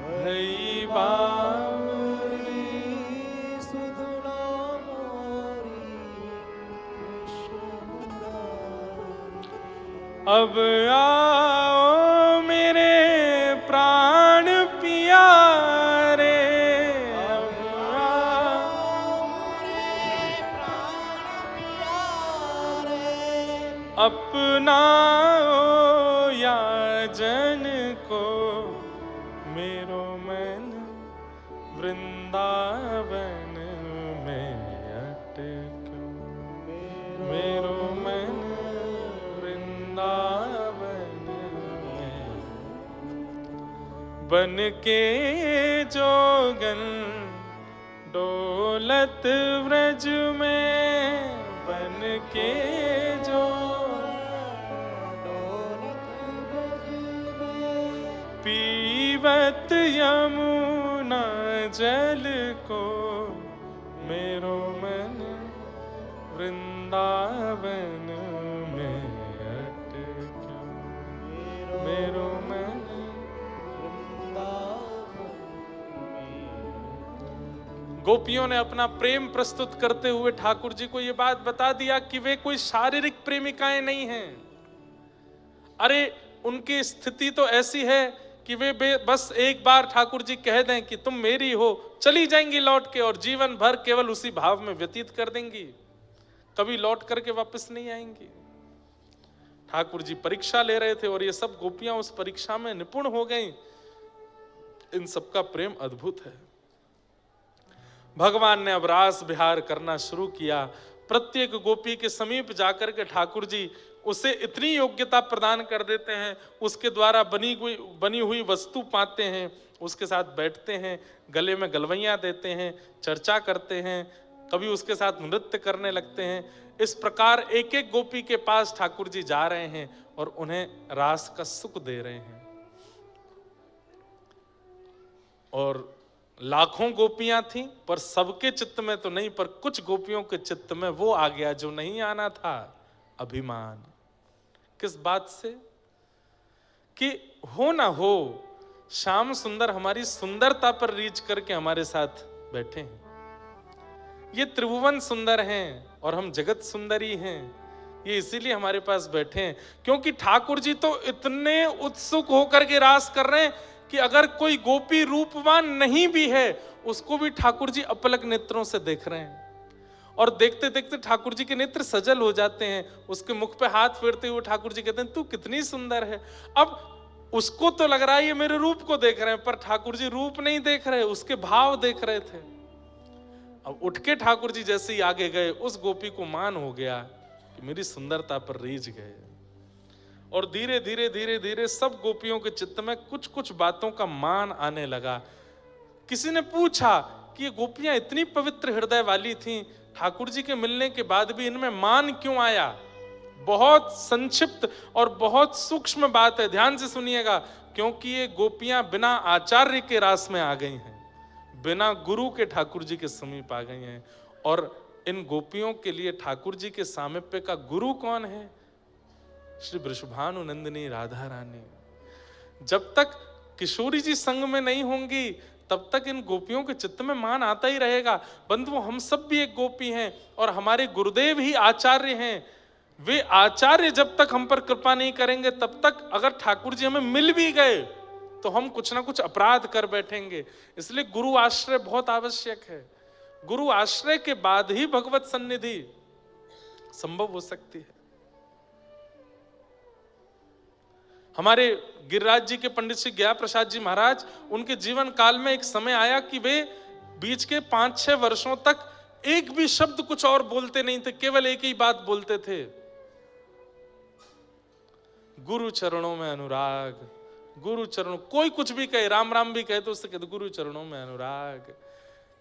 भई बाबरी, सुध लो मोरी कृष्ण मुरारी। अब आओ मेरे प्राण प्यारे, अब आओ मेरे प्राण प्यारे, अपनाओ याजन को, मेरो मन वृंदावन में अटको, मेरो मन वृंदावन में। बन के जोगन डोलत व्रज में, बन के जो पीवत यमुना जल को, मेरो मन वृंदावन में अटको, मेरो मन वृंदावन में गोपियों ने अपना प्रेम प्रस्तुत करते हुए ठाकुर जी को यह बात बता दिया कि वे कोई शारीरिक प्रेमिकाएं नहीं हैं। अरे उनकी स्थिति तो ऐसी है कि वे बस एक बार ठाकुर जी कह दें कि तुम मेरी हो, चली जाएंगी लौट के और जीवन भर केवल उसी भाव में व्यतीत कर देंगी, कभी लौट करके वापस नहीं आएंगी। ठाकुर जी परीक्षा ले रहे थे और ये सब गोपियां उस परीक्षा में निपुण हो गईं। इन सबका प्रेम अद्भुत है। भगवान ने अब रास विहार करना शुरू किया। प्रत्येक गोपी के समीप जाकर के ठाकुर जी उसे इतनी योग्यता प्रदान कर देते हैं, उसके द्वारा बनी हुई वस्तु पाते हैं, उसके साथ बैठते हैं, गले में गलवैयां देते हैं, चर्चा करते हैं, कभी उसके साथ नृत्य करने लगते हैं। इस प्रकार एक एक गोपी के पास ठाकुर जी जा रहे हैं और उन्हें रास का सुख दे रहे हैं। और लाखों गोपियां थीं, पर सबके चित्त में तो नहीं, पर कुछ गोपियों के चित्त में वो आ गया जो नहीं आना था, अभिमान। किस बात से? कि हो ना हो श्याम सुंदर हमारी सुंदरता पर रीझ करके हमारे साथ बैठे हैं। ये त्रिभुवन सुंदर हैं और हम जगत सुंदरी हैं, ये इसीलिए हमारे पास बैठे हैं। क्योंकि ठाकुर जी तो इतने उत्सुक होकर के रास कर रहे हैं कि अगर कोई गोपी रूपवान नहीं भी है, उसको भी ठाकुर जी अपलक नेत्रों से देख रहे हैं। और देखते देखते ठाकुर जी के नेत्र सजल हो जाते हैं। उसके मुख पे हाथ फेरते हुए ठाकुर जी कहते हैं, तू कितनी सुंदर है। अब उसको तो लग रहा है ये मेरे रूप को देख रहे हैं, पर ठाकुर जी रूप नहीं देख रहे, उसके भाव देख रहे थे। अब उठ के ठाकुर जी जैसे ही आगे गए, उस गोपी को मान हो गया कि मेरी सुंदरता पर रीझ गए। और धीरे धीरे धीरे धीरे सब गोपियों के चित्त में कुछ कुछ बातों का मान आने लगा। किसी ने पूछा कि ये गोपियां इतनी पवित्र हृदय वाली थीं, ठाकुर जी के मिलने के बाद भी इनमें मान क्यों आया? बहुत संक्षिप्त और बहुत सूक्ष्म बात है, ध्यान से सुनिएगा। क्योंकि ये गोपियां बिना आचार्य के रास में आ गई हैं, बिना गुरु के ठाकुर जी के समीप आ गई हैं। और इन गोपियों के लिए ठाकुर जी के सामीप्य का गुरु कौन है? श्री वृषभानुनंदिनी राधा रानी। जब तक किशोरी जी संग में नहीं होंगी, तब तक इन गोपियों के चित्त में मान आता ही रहेगा। बंधुओं, हम सब भी एक गोपी हैं और हमारे गुरुदेव ही आचार्य हैं। वे आचार्य जब तक हम पर कृपा नहीं करेंगे, तब तक अगर ठाकुर जी हमें मिल भी गए तो हम कुछ ना कुछ अपराध कर बैठेंगे। इसलिए गुरु आश्रय बहुत आवश्यक है। गुरु आश्रय के बाद ही भगवत सन्निधि संभव हो सकती है। हमारे गिरिराज जी के पंडित श्री गया प्रसाद जी महाराज, उनके जीवन काल में एक समय आया कि वे बीच के 5-6 वर्षों तक एक भी शब्द कुछ और बोलते नहीं थे, केवल एक ही बात बोलते थे, गुरु चरणों में अनुराग। गुरु चरणों, कोई कुछ भी कहे, राम राम भी कहे तो उससे कहते गुरु चरणों में अनुराग।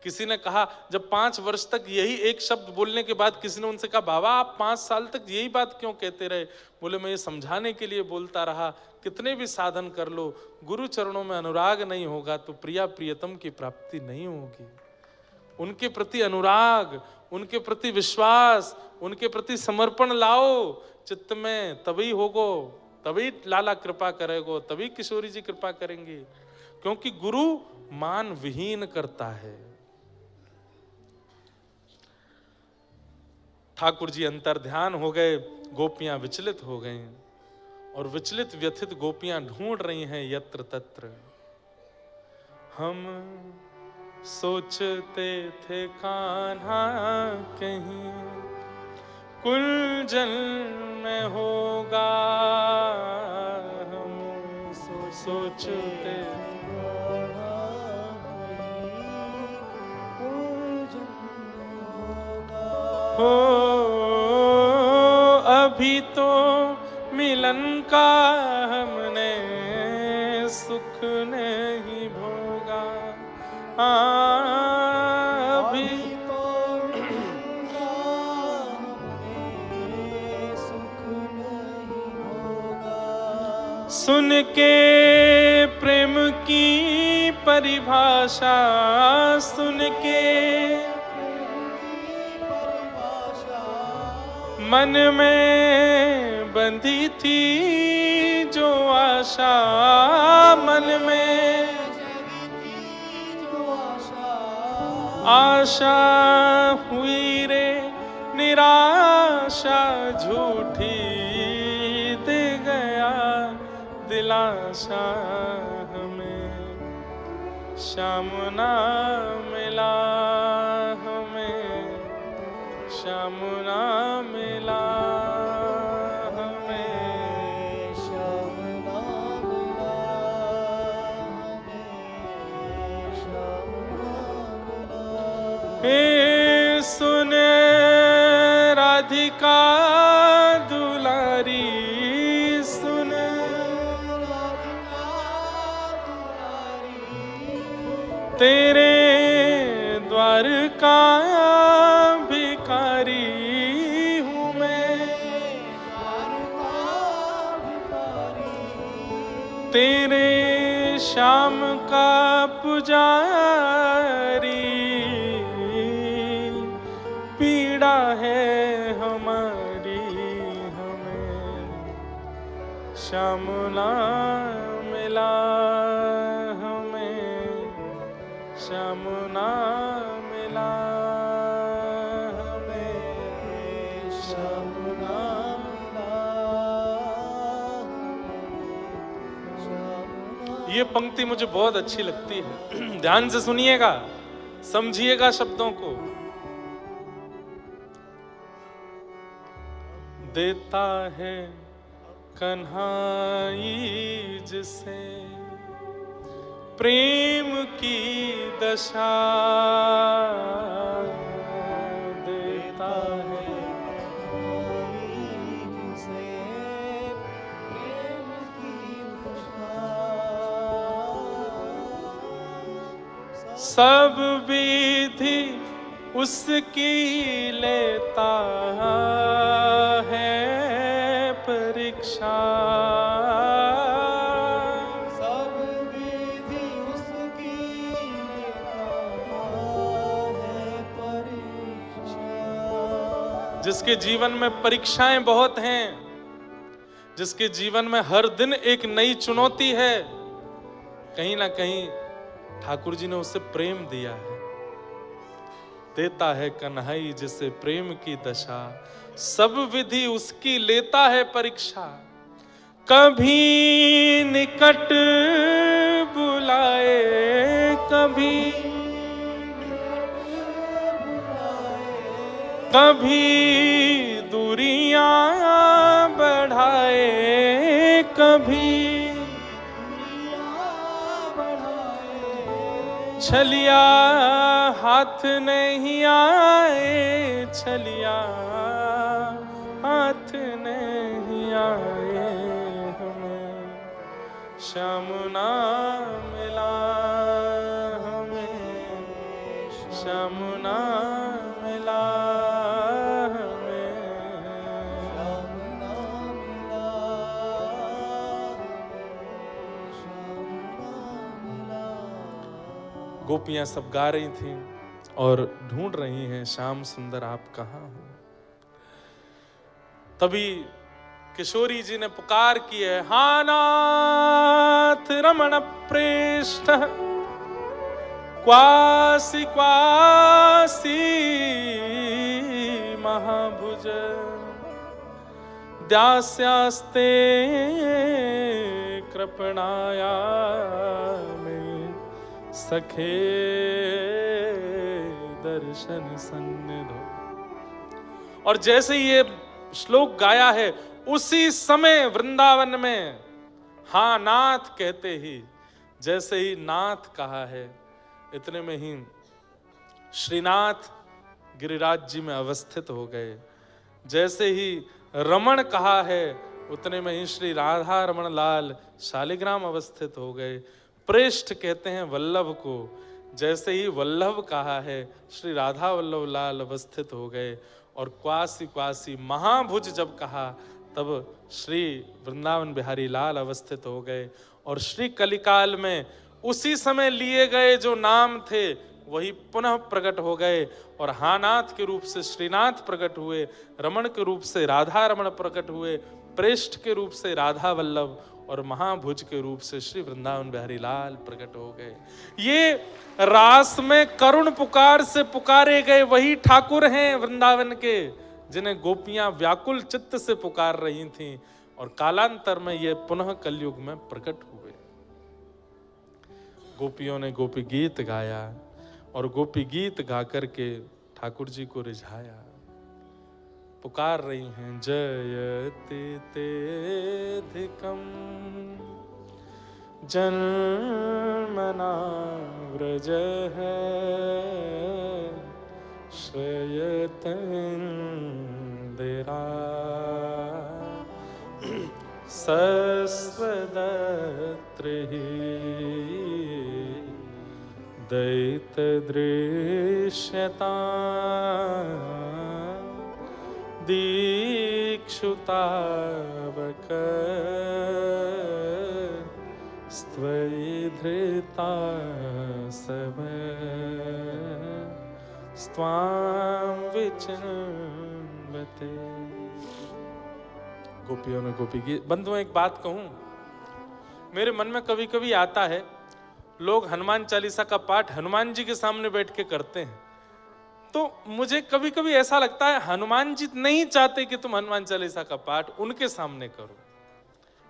किसी ने कहा, जब 5 वर्ष तक यही एक शब्द बोलने के बाद किसी ने उनसे कहा, बाबा आप 5 साल तक यही बात क्यों कहते रहे? बोले, मैं ये समझाने के लिए बोलता रहा, कितने भी साधन कर लो, गुरु चरणों में अनुराग नहीं होगा तो प्रिया प्रियतम की प्राप्ति नहीं होगी। उनके प्रति अनुराग, उनके प्रति विश्वास, उनके प्रति समर्पण लाओ चित्त में, तभी होगो, तभी लाला कृपा करेगो, तभी किशोरी जी कृपा करेंगी। क्योंकि गुरु मान विहीन करता है। ठाकुर जी अंतर ध्यान हो गए, गोपियां विचलित हो गईं और विचलित व्यथित गोपियां ढूंढ रही हैं यत्र तत्र। हम सोचते थे कान्हा कहीं कुंजन में होगा, हम सोचते हो, अभी तो मिलन का हमने सुख नहीं भोगा। अभी तो हमने सुख नहीं होगा। सुन के प्रेम की परिभाषा, सुन के मन में बंधी थी जो आशा, मन में आशा हुई रे निराशा झूठी, दे गया दिलासा हमें, श्याम ना मिला हमें, श्याम ना मिला हमें, श्याम ना मिला हमें, श्याम ना मिला। हे सुन राधिका दुलारी, सुन राधिका दुलारी, तेरे द्वार का भिखारी हूँ मैं, द्वार का भिखारी, तेरे श्याम का पुजारी, पीड़ा है हमारी हमें, श्याम ना मिला हमें, श्याम ना मिला हमें, श्याम ना मिला श्याम ना। ये पंक्ति मुझे बहुत अच्छी लगती है। ध्यान से सुनिएगा, समझिएगा शब्दों को। देता है कन्हाई जिसे प्रेम की दशा, देता है जिसे प्रेम की दशा, सब विधि उसकी लेता है परीक्षा, सब विधि उसकी लेता है परीक्षा। जिसके जीवन में परीक्षाएं बहुत हैं, जिसके जीवन में हर दिन एक नई चुनौती है, कहीं ना कहीं ठाकुर जी ने उसे प्रेम दिया है। देता है कन्हई जिसे प्रेम की दशा, सब विधि उसकी लेता है परीक्षा। कभी निकट बुलाए, कभी कभी दूरियां बढ़ाए, कभी छलिया हाथ नहीं आए, छलिया हाथ नहीं आए हमें, श्याम ना मिला हमें, श्याम ना मिला हमें, श्याम ना मिला श्याम ना मिला। गोपियां सब गा रही थीं और ढूंढ रही हैं श्याम सुंदर आप कहाँ हो। तभी किशोरी जी ने पुकार की है, हा नाथ रमण प्रेष्ठ क्वासी क्वासी महाभुज, दास्यास्ते कृपणाया में सखे दर्शन सन्निधो। और जैसे ये श्लोक गाया है, उसी समय वृंदावन में हाँ नाथ कहते ही, जैसे ही नाथ कहा है, इतने में ही श्रीनाथ गिरिराज जी में अवस्थित हो गए। जैसे ही रमण कहा है, उतने में ही श्री राधा रमण लाल शालिग्राम अवस्थित हो गए। प्रेष्ठ कहते हैं वल्लभ को, जैसे ही वल्लभ कहा है, श्री राधा वल्लभ लाल अवस्थित हो गए। और क्वासी क्वासी महाभुज जब कहा, तब श्री वृंदावन बिहारी लाल अवस्थित हो गए। और श्री कलिकाल में उसी समय लिए गए जो नाम थे वही पुनः प्रकट हो गए, और हानाथ के रूप से श्रीनाथ प्रकट हुए, रमण के रूप से राधा रमण प्रकट हुए, प्रेष्ठ के रूप से राधा वल्लभ, और महाभुज के रूप से श्री वृंदावन बिहारी लाल प्रकट हो गए। ये रास में करुण पुकार से पुकारे गए वही ठाकुर हैं वृंदावन के, जिन्हें गोपियां व्याकुल चित्त से पुकार रही थीं और कालांतर में ये पुनः कलयुग में प्रकट हुए। गोपियों ने गोपी गीत गाया और गोपी गीत गा करके ठाकुर जी को रिझाया। पुकार रही हैं जयति तेधिकम जन्मना व्रज है श्रयतंदिरा सस्वदत्रिहि दैतदृश्यता दीक्षुतावक स्त्वयि धृता सब स्वाम विचिन्वते। गोपियों ने गोपी गीत। बंधुओं एक बात कहूं, मेरे मन में कभी कभी आता है, लोग हनुमान चालीसा का पाठ हनुमान जी के सामने बैठ के करते हैं, तो मुझे कभी कभी ऐसा लगता है हनुमान जी नहीं चाहते कि तुम हनुमान चालीसा का पाठ उनके सामने करो,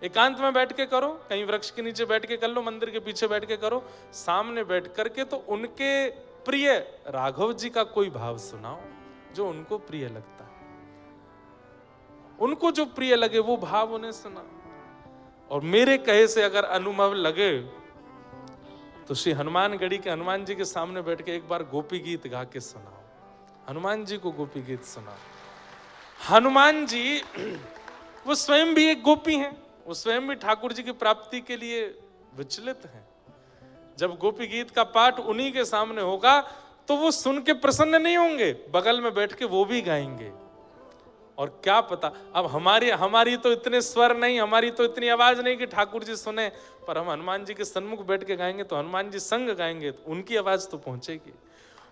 एकांत में बैठ के करो, कहीं वृक्ष के नीचे बैठ के कर लो, मंदिर के पीछे बैठ के करो, सामने बैठ करके तो उनके प्रिय राघव जी का कोई भाव सुनाओ जो उनको प्रिय लगता है, उनको जो प्रिय लगे वो भाव उन्हें सुनाओ। और मेरे कहे से अगर अनुभव लगे तो श्री हनुमानगढ़ी के हनुमान जी के सामने बैठ के एक बार गोपी गीत गा के सुनाओ, हनुमान जी को गोपी गीत सुनाओ। हनुमान जी वो स्वयं भी एक गोपी हैं, वो स्वयं भी ठाकुर जी की प्राप्ति के लिए विचलित हैं। जब गोपी गीत का पाठ उन्हीं के सामने होगा तो वो सुन के प्रसन्न नहीं होंगे, बगल में बैठ के वो भी गाएंगे। और क्या पता, अब हमारी तो इतने स्वर नहीं, हमारी तो इतनी आवाज नहीं कि ठाकुर जी सुने, पर हम हनुमान जी के सन्मुख बैठ के गाएंगे तो हनुमान जी संग गाएंगे तो उनकी आवाज तो पहुंचेगी।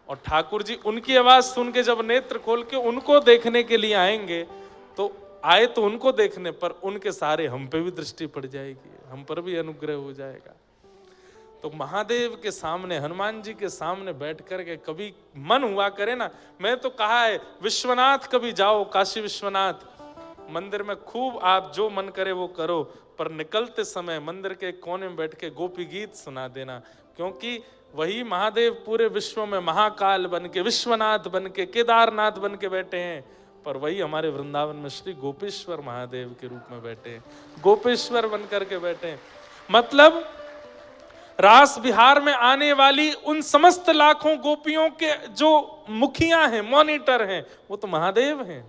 और ठाकुर जी उनकी आवाज सुन के जब नेत्र खोल के उनको देखने के लिए आएंगे तो आए तो उनको देखने पर उनके सारे हम पे भी दृष्टि पड़ जाएगी, हम पर भी अनुग्रह हो जाएगा। तो महादेव के सामने, हनुमान जी के सामने बैठ कर के कभी मन हुआ करे ना, मैं तो कहा है विश्वनाथ कभी जाओ, काशी विश्वनाथ मंदिर में खूब आप जो मन करे वो करो, पर निकलते समय मंदिर के कोने में बैठ के गोपी गीत सुना देना, क्योंकि वही महादेव पूरे विश्व में महाकाल बन के, विश्वनाथ बन के, केदारनाथ बन के बैठे हैं, पर वही हमारे वृंदावन में श्री गोपेश्वर महादेव के रूप में बैठे हैं, गोपेश्वर बन करके बैठे हैं। मतलब रास बिहार में आने वाली उन समस्त लाखों गोपियों के जो मुखिया हैं, मॉनिटर हैं, वो तो महादेव हैं।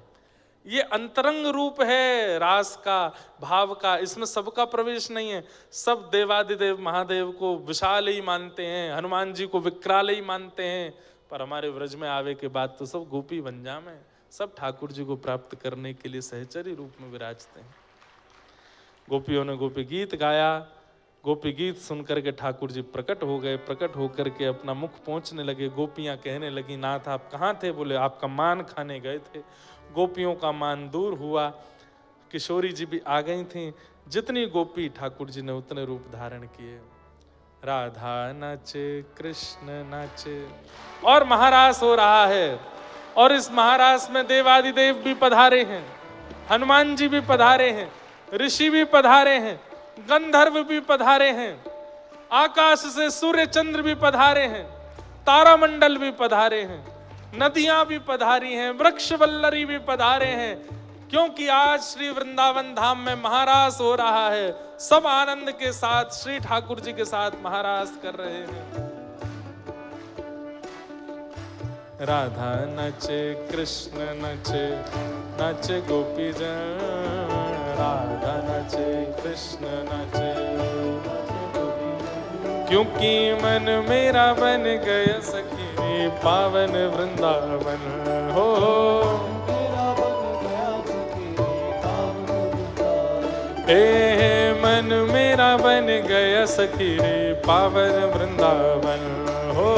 ये अंतरंग रूप है रास का, भाव का, इसमें सबका प्रवेश नहीं है। सब देवादिदेव महादेव को विशाल ही मानते हैं, हनुमान जी को विकराल ही मानते हैं, पर हमारे व्रज में आवे के बाद तो सब गोपी बंजाम है, सब ठाकुर जी को प्राप्त करने के लिए सहचरी रूप में विराजते हैं। गोपियों ने गोपी गीत गाया, गोपी गीत सुनकर के ठाकुर जी प्रकट हो गए, प्रकट होकर के अपना मुख पहुंचने लगे। गोपियां कहने लगी, नाथ आप कहाँ थे? बोले आपका मान खाने गए थे। गोपियों का मान दूर हुआ, किशोरी जी भी आ गई थीं। जितनी गोपी ठाकुर जी ने उतने रूप धारण किए। राधा नाचे, कृष्ण नाचे, और महारास हो रहा है। और इस महारास में देवादिदेव भी पधारे हैं, हनुमान जी भी पधारे हैं, ऋषि भी पधारे हैं, गंधर्व भी पधारे हैं, आकाश से सूर्य चंद्र भी पधारे हैं, तारामंडल भी पधारे हैं, नदियां भी पधारी हैं, वृक्ष वल्लरी भी पधारे हैं, क्योंकि आज श्री वृंदावन धाम में महारास हो रहा है। सब आनंद के साथ श्री ठाकुर जी के साथ महारास कर रहे हैं। राधा नचे, कृष्ण नचे, नचे गोपी जन, राधा नचे, कृष्ण नचे, क्योंकि मन मेरा बन गया सखी रे पावन वृंदावन हो। हे मन मेरा बन गया सखी रे पावन वृंदावन हो।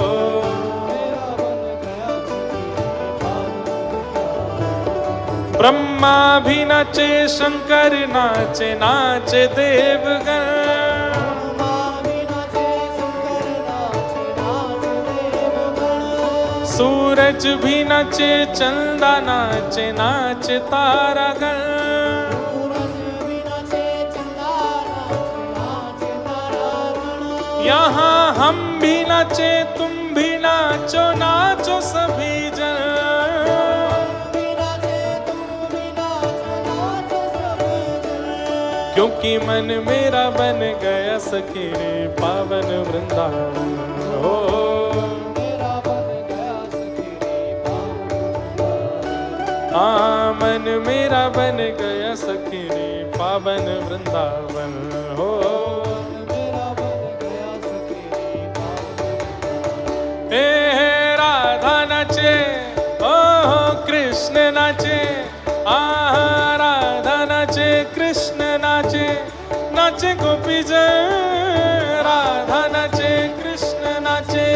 ब्रह्मा भी नाचे, शंकर नाचे, नाचे देवगण। सूरज भी नाचे, चंदा नाचे, नाचे तारागण। यहाँ हम भी नाचे, तुम भी नाचो, नाचो सभी जन। क्योंकि मन मेरा बन गया सखी रे पावन वृंदावन। हो हाँ, मन मेरा बन गया सखी रे पावन वृंदावन। हो हे राधा नाचे, ओ कृष्ण नाचे, राधा नाचे, कृष्ण नाचे, नाचे गोपी जन। राधा नाचे, कृष्ण नाचे,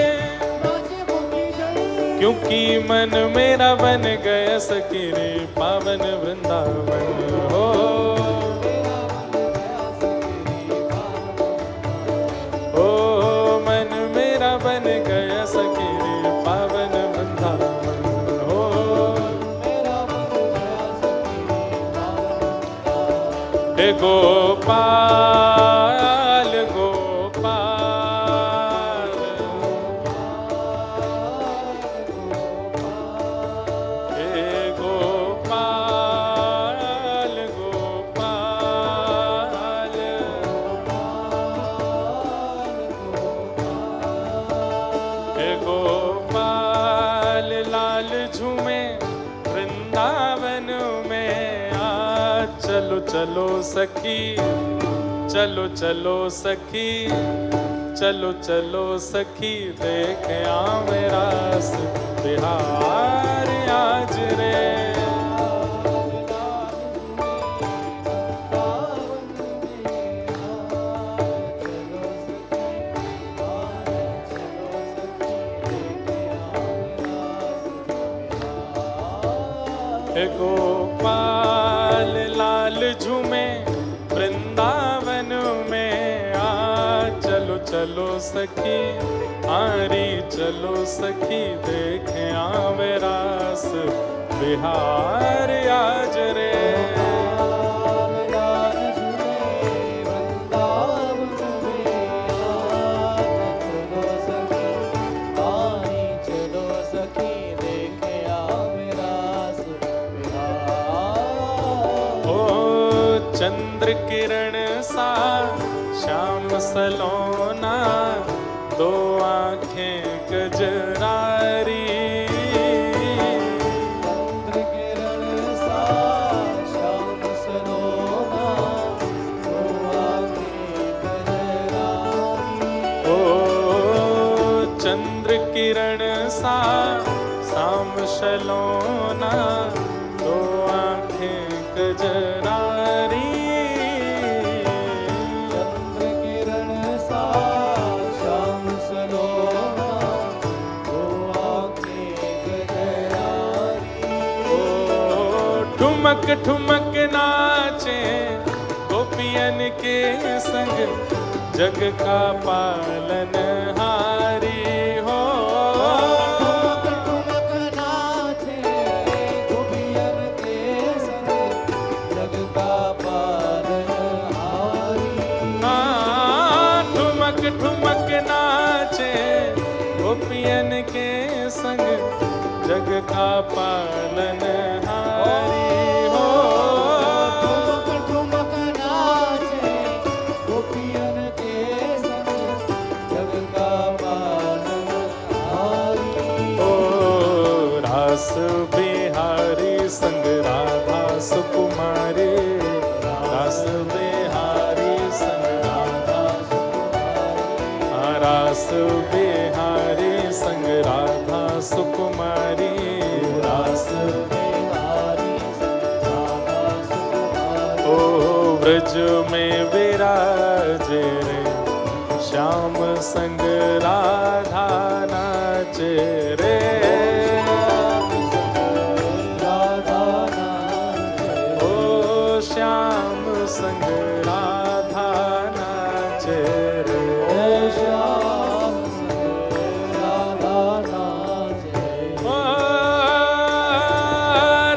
क्योंकि मन मेरा बन गया सखी रे पावन वृंदावन। हो ओ मन मेरा बन गया सखी रे पावन वृंदावन। हो हे गोपाल गोपाल, हे गोपाल गोपाल, हे गोपाल लाल झूमे वृंदावन में। आज चलो चलो सखी, चलो चलो सखी, चलो चलो सखी, देख आवे रास बिहार आज रे। हे गोपाल लाल झूमे वृंदावन में। आ चलो चलो सखी, आरी चलो सखी, देखे आवे रास बिहार आज रे। चंद्र किरण सा श्याम सलोना, दो आंखें गजरारी। चंद्र किरण सा श्याम सलोना, दो आंखें गजरारी। ओ चंद्र किरण सा श्याम सलोना, दो आंखें गजरारी। ठुमक ठुमक नाचे गोपियन के संग, जग का पालन हारी। हो ठुमक नाचे गोपियन के संग, जग का पालन हारी। हाँ, ठुमक ठुमक नाचे गोपियन के संग, जग का पालन हारी। रास बिहारी संग राधा सुकुमारी, रास बिहारी संग राधा सुकुमारी। रास बिहारी संग राधा सुकुमारी, रास बिहारी संग राधा सुकुमारी। ओ ब्रज में विराजे रे श्याम संग राधा नाचे रे। संग राधा नाचे रे। श्याम संग राधा नाचे। ओ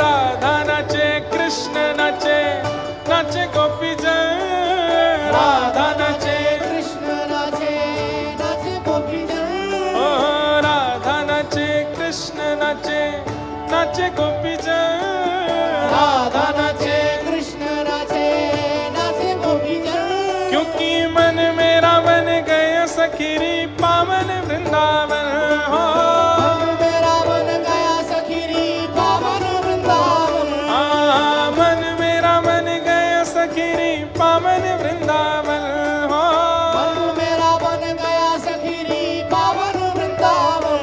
राधा नाचे कृष्ण नाचे, नाचे गोपी जन। राधा नाचे कृष्ण नाचे, नाचे गोपी जन। ओ राधा नाचे कृष्ण नाचे, नाचे गोपी जन। राधा नाचे कृष्ण नाचे, नाचे गोपी जन। क्योंकि मन मेरा बन गया सखीरी पावन वृंदावन हो। मन मेरा बन गया सखीरी पावन वृंदावन। मन मेरा बन गया सखीरी पावन वृंदावन हो। मन मेरा बन गया सखीरी पावन वृंदावन।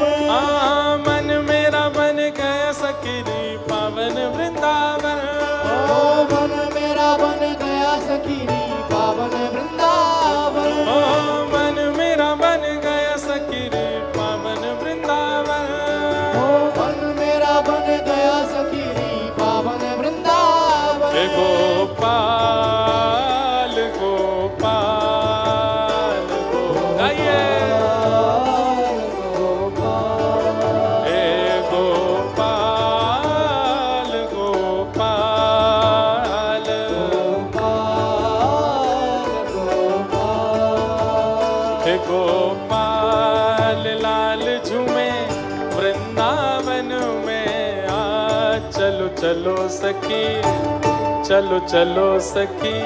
मन मेरा बन गया सखीरी पावन वृंदावन। ओ मन मेरा बन गया सखीरी पावन वृंदावन। ओ मन मेरा बन गया सखीरी पावन वृंदावन। ओ मन मेरा बन गया सखीरी पावन वृंदावन। हे गोपाल गोपाल गाइए। हे गोपाल गोपाल हे गोपाल लाल झूमे वृंदावन में आ। चलो चलो सखी, चलो चलो सखी,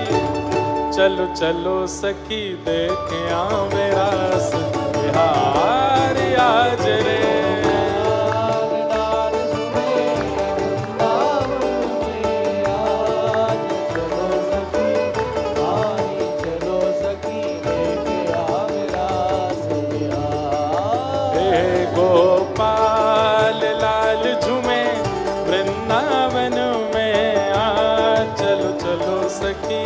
चलो चलो सखी, देखे आवे रास बिहार आज रे। हे गोपाल लाल झूमे वृंदावन में आ। चलो चलो सखी,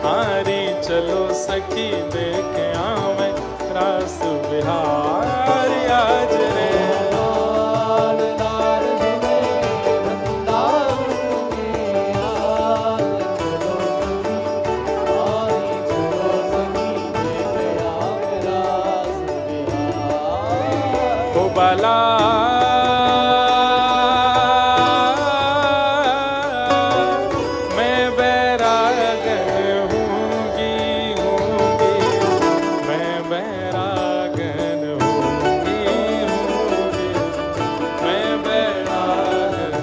हारी चलो सखी, देखे आवे रास बिहार आज रे। ओ बाला मैं बैरागन हूँगी हूँगी, मैं बैरागन हूँगी हूँगी, मैं बैरागन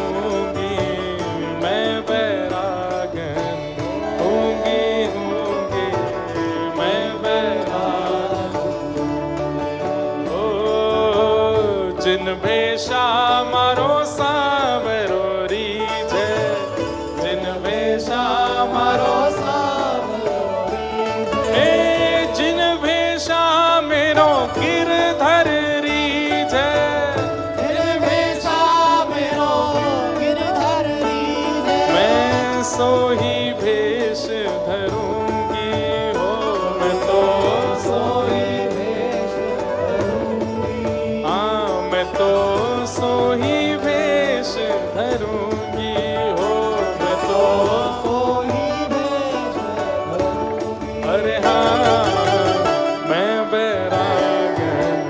हूँगी, मैं बैरागन हूँगी हूँगी, मैं बैरागन। ओ जिन भेषा मारो सावरो रीझ, जिन भेषा मारो ए जिन भेषा मेरो गिरधर रीझ। मैं सोही भेष धरूंगी हो, मैं तो सोही मैं तो सोही भेष धरूंगी हो, मैं तो अरे हाँ मैं बैरागन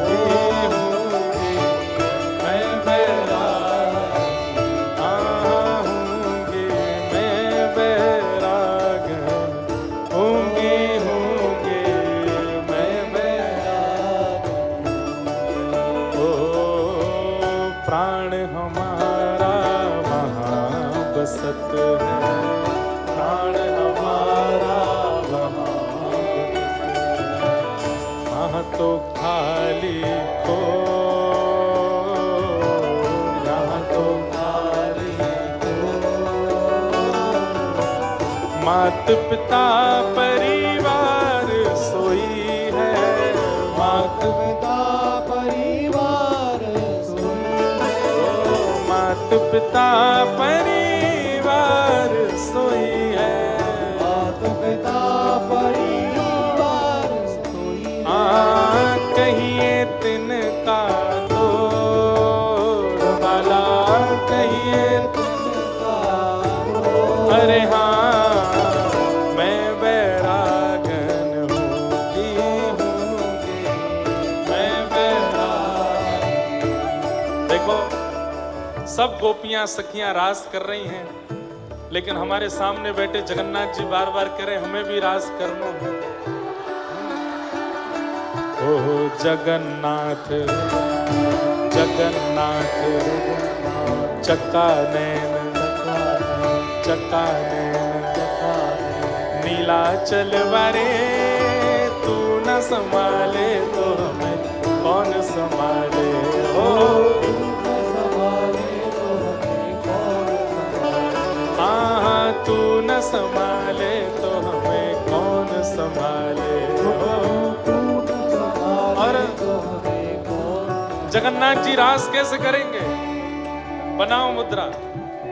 हूँगी, मैं बैरागन हूँगी, मैं बैरागन हूँगी हूँगी, मैं बैरागन। ओ प्राण हमारा वहाँ बसत है, प्राण हमारा वहाँ वहाँ तो खाली को, यहाँ तो खाली को। मात पिता परिवार सोई है, मात पिता परिवार मात पिता परिवार सोई है, मात पिता परिवार सोई है। कहिए तिनका तो बाला, कहिए तिनका सब गोपियां सखियां रास कर रही हैं, लेकिन हमारे सामने बैठे जगन्नाथ जी बार बार कह रहे हैं हमें भी रास करना है। ओ जगन्नाथ जगन्नाथ चक्का नैन नीला चलवारे, तू न संभाले तो हमें कौन संभाले। हो हाँ तू न संभाले तो हमें कौन संभाले। और जगन्नाथ जी रास कैसे करेंगे? बनाओ मुद्रा।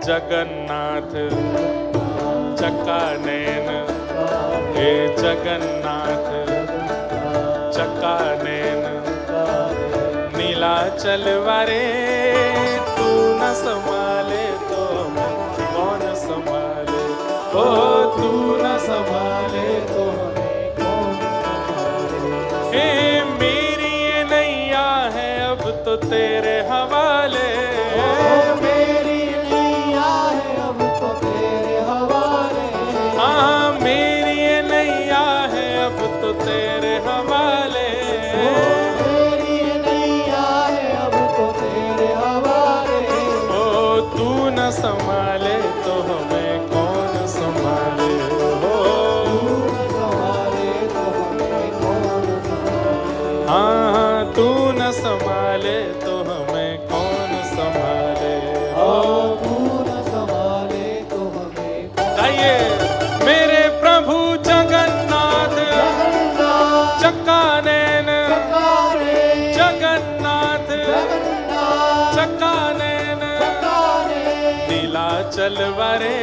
जगन्नाथ चक्का नैन, हे जगन्नाथ चक्का नैन नीला चलवारे, तू न संभाले तो हमें कौन संभाले। ओ तू न संभाले तो हमें कौन संभाले। हे मेरी ये नैया है अब तो तेरे हवाले, मेरी नैया है अब तो तेरे हवाले। हाँ मेरी ये नैया है अब तो तेरे हवाले। मेरी नैया है अब तो तेरे हवाले। ओ तू न संभाले तो हमें कौन संभाले। हो संभाले तो हमें कौन संभाले। हाँ तू न संभाले तो हमें कौन संभाले। हो तू न संभाले तो हमें कौन। गाइए मेरे प्रभु जगन्नाथ जगन्नाथ चक्का नैन, चकारे, जगन्नाथ जगन्नाथ चक्का नैन चकारे, नीला चलवारे,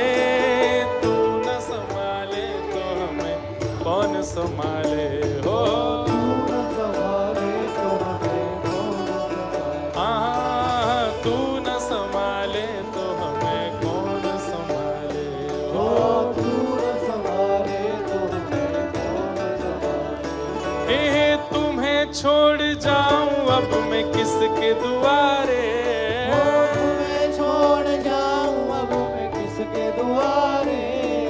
तू न संभाले तो हमें कौन संभाले। हो तू न संभाले तो हमें कौन संभाले। हाँ तू न संभाले तो हमें कौन संभाले। हो तू न संभाले तो हमें कौन संभाले। हे तुम्हें छोड़ जाऊं अब मैं किसके दुआरे। तुम्हें छोड़ जाऊं अब मैं किसके दुआरे।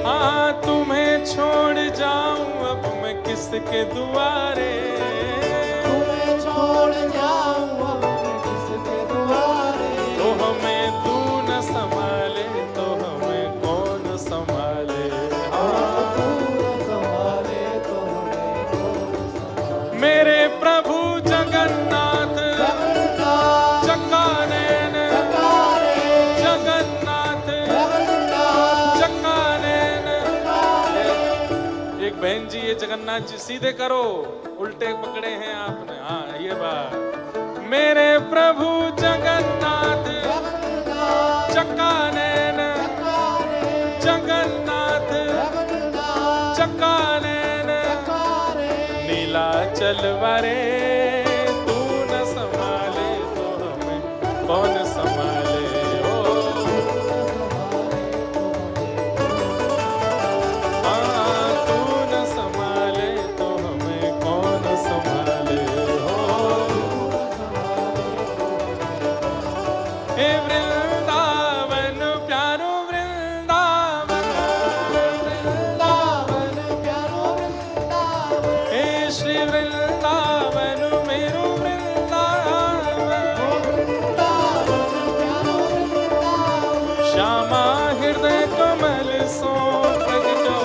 हाँ तुम्हें छोड़ जाऊं अब मैं किसके दुआरे। तुम्हें छोड़ जाऊं अब मैं किसके दुआरे। तो हमें तू न संभाले तो हमें कौन संभाले। तू न संभाले तो हमें कौन संभाले। मेरे प्रभु जगन्नाथ जगन्नाथ चक्का नैन, चकारे, जगन्नाथ जगन्नाथ चक्का नैन। चकारे। एक बहन जी ये जगन्नाथ जी सीधे करो, उल्टे पकड़े हैं आपने। हाँ ये बात। मेरे प्रभु जगन्नाथ जगन्नाथ चक्का नैन, चकारे, जगन्नाथ जगन्नाथ चक्का नैन चकारे। नीला चलवारे, तू न संभाले तो हमें कौन संभाले। ओ हाँ तू न संभाले तो हमें कौन संभाले। हो हे वृंदावन प्यारो वृंदावन, वृंदावन प्यारो वृंदावन। हे श्री वृंदावन मेरो वृंदावन। वृंदावन प्यारो वृंदावन। श्यामा हृदय कमल सो प्रगट हो,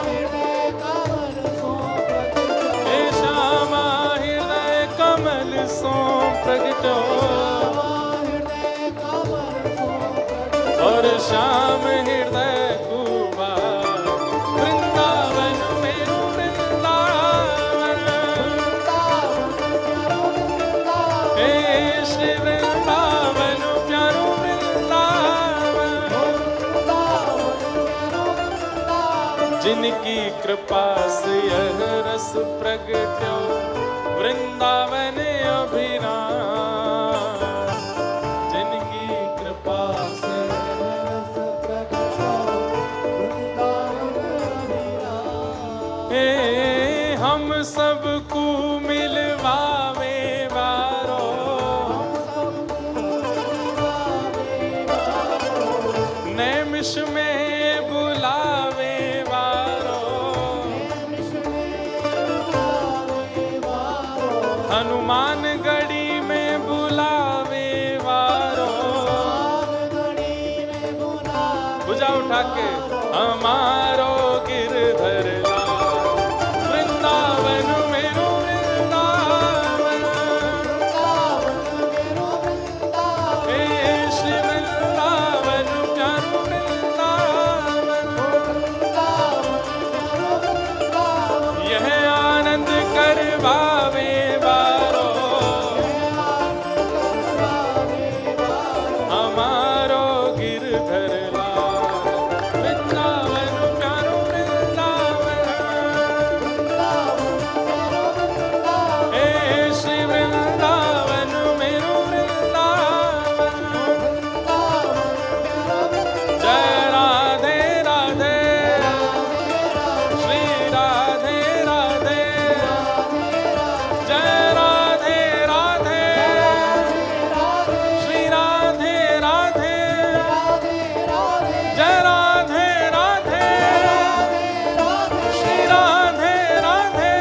हृदय कमल सो प्रगट हो। हे श्यामा हृदय कमल सो प्रगट हो। हृदय कमल सो प्रगट हो। और श्याम हृदय कुबा वृंदावन मेरो वृंदावन। वृंदावन प्यारो वृंदावन। हे श्री वृंदावन प्यारो वृंदावन। वृंदावन प्यारो वृंदावन। जिनकी कृपा से यह रस प्रगट्यो वृंदावन अभिराम। जिनकी कृपा से रस प्रगट हो वृंदावन अभिराम। हे हम सबको मिलवावे वारो। वृष में बुलावे वारो, हनुमान गढ़ी में बुलावे वारो, भुजा उठा के हमारो गिरधर लाल, वृंदावन मेरो वृंदावन, हे श्री वृंदावन प्यारो वृंदावन, यह आनंद करवावे वारो, हमारो गिरधर लाल, वृंदावन प्यारो वृंदावन, हे श्री वृंदावन मेरो वृंदावन, जय राधे राधे, श्री राधे राधे, जय राधे राधे, श्री राधे राधे, जय राधे राधे, श्री राधे राधे,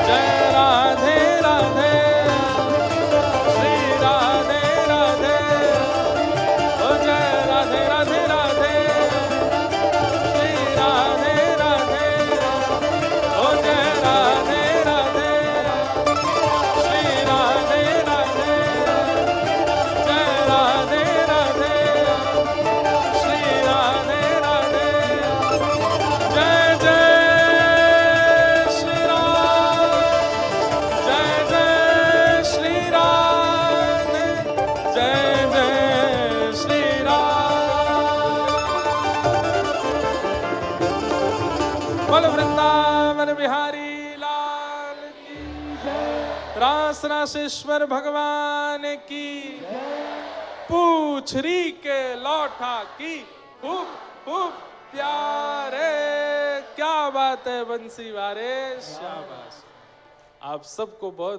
जय राधे राधे, श्री राधे राधे, ओ जय राधे राधे राधे, श्री राधे राधे, ओ जय राधे राधे, श्री राधे राधे, जय राधे राधे, श्री राधे राधे, जय जय श्री राम, जय जय श्री राधे, जय जय श्री राम। बोल वृंदावन बिहारी लाल की, रास रासेश्वर भगवान की, पूछरी के लौठा की खूब खूब प्यारे। क्या बात है बंसी वारे, शाबाश। आप सबको बहुत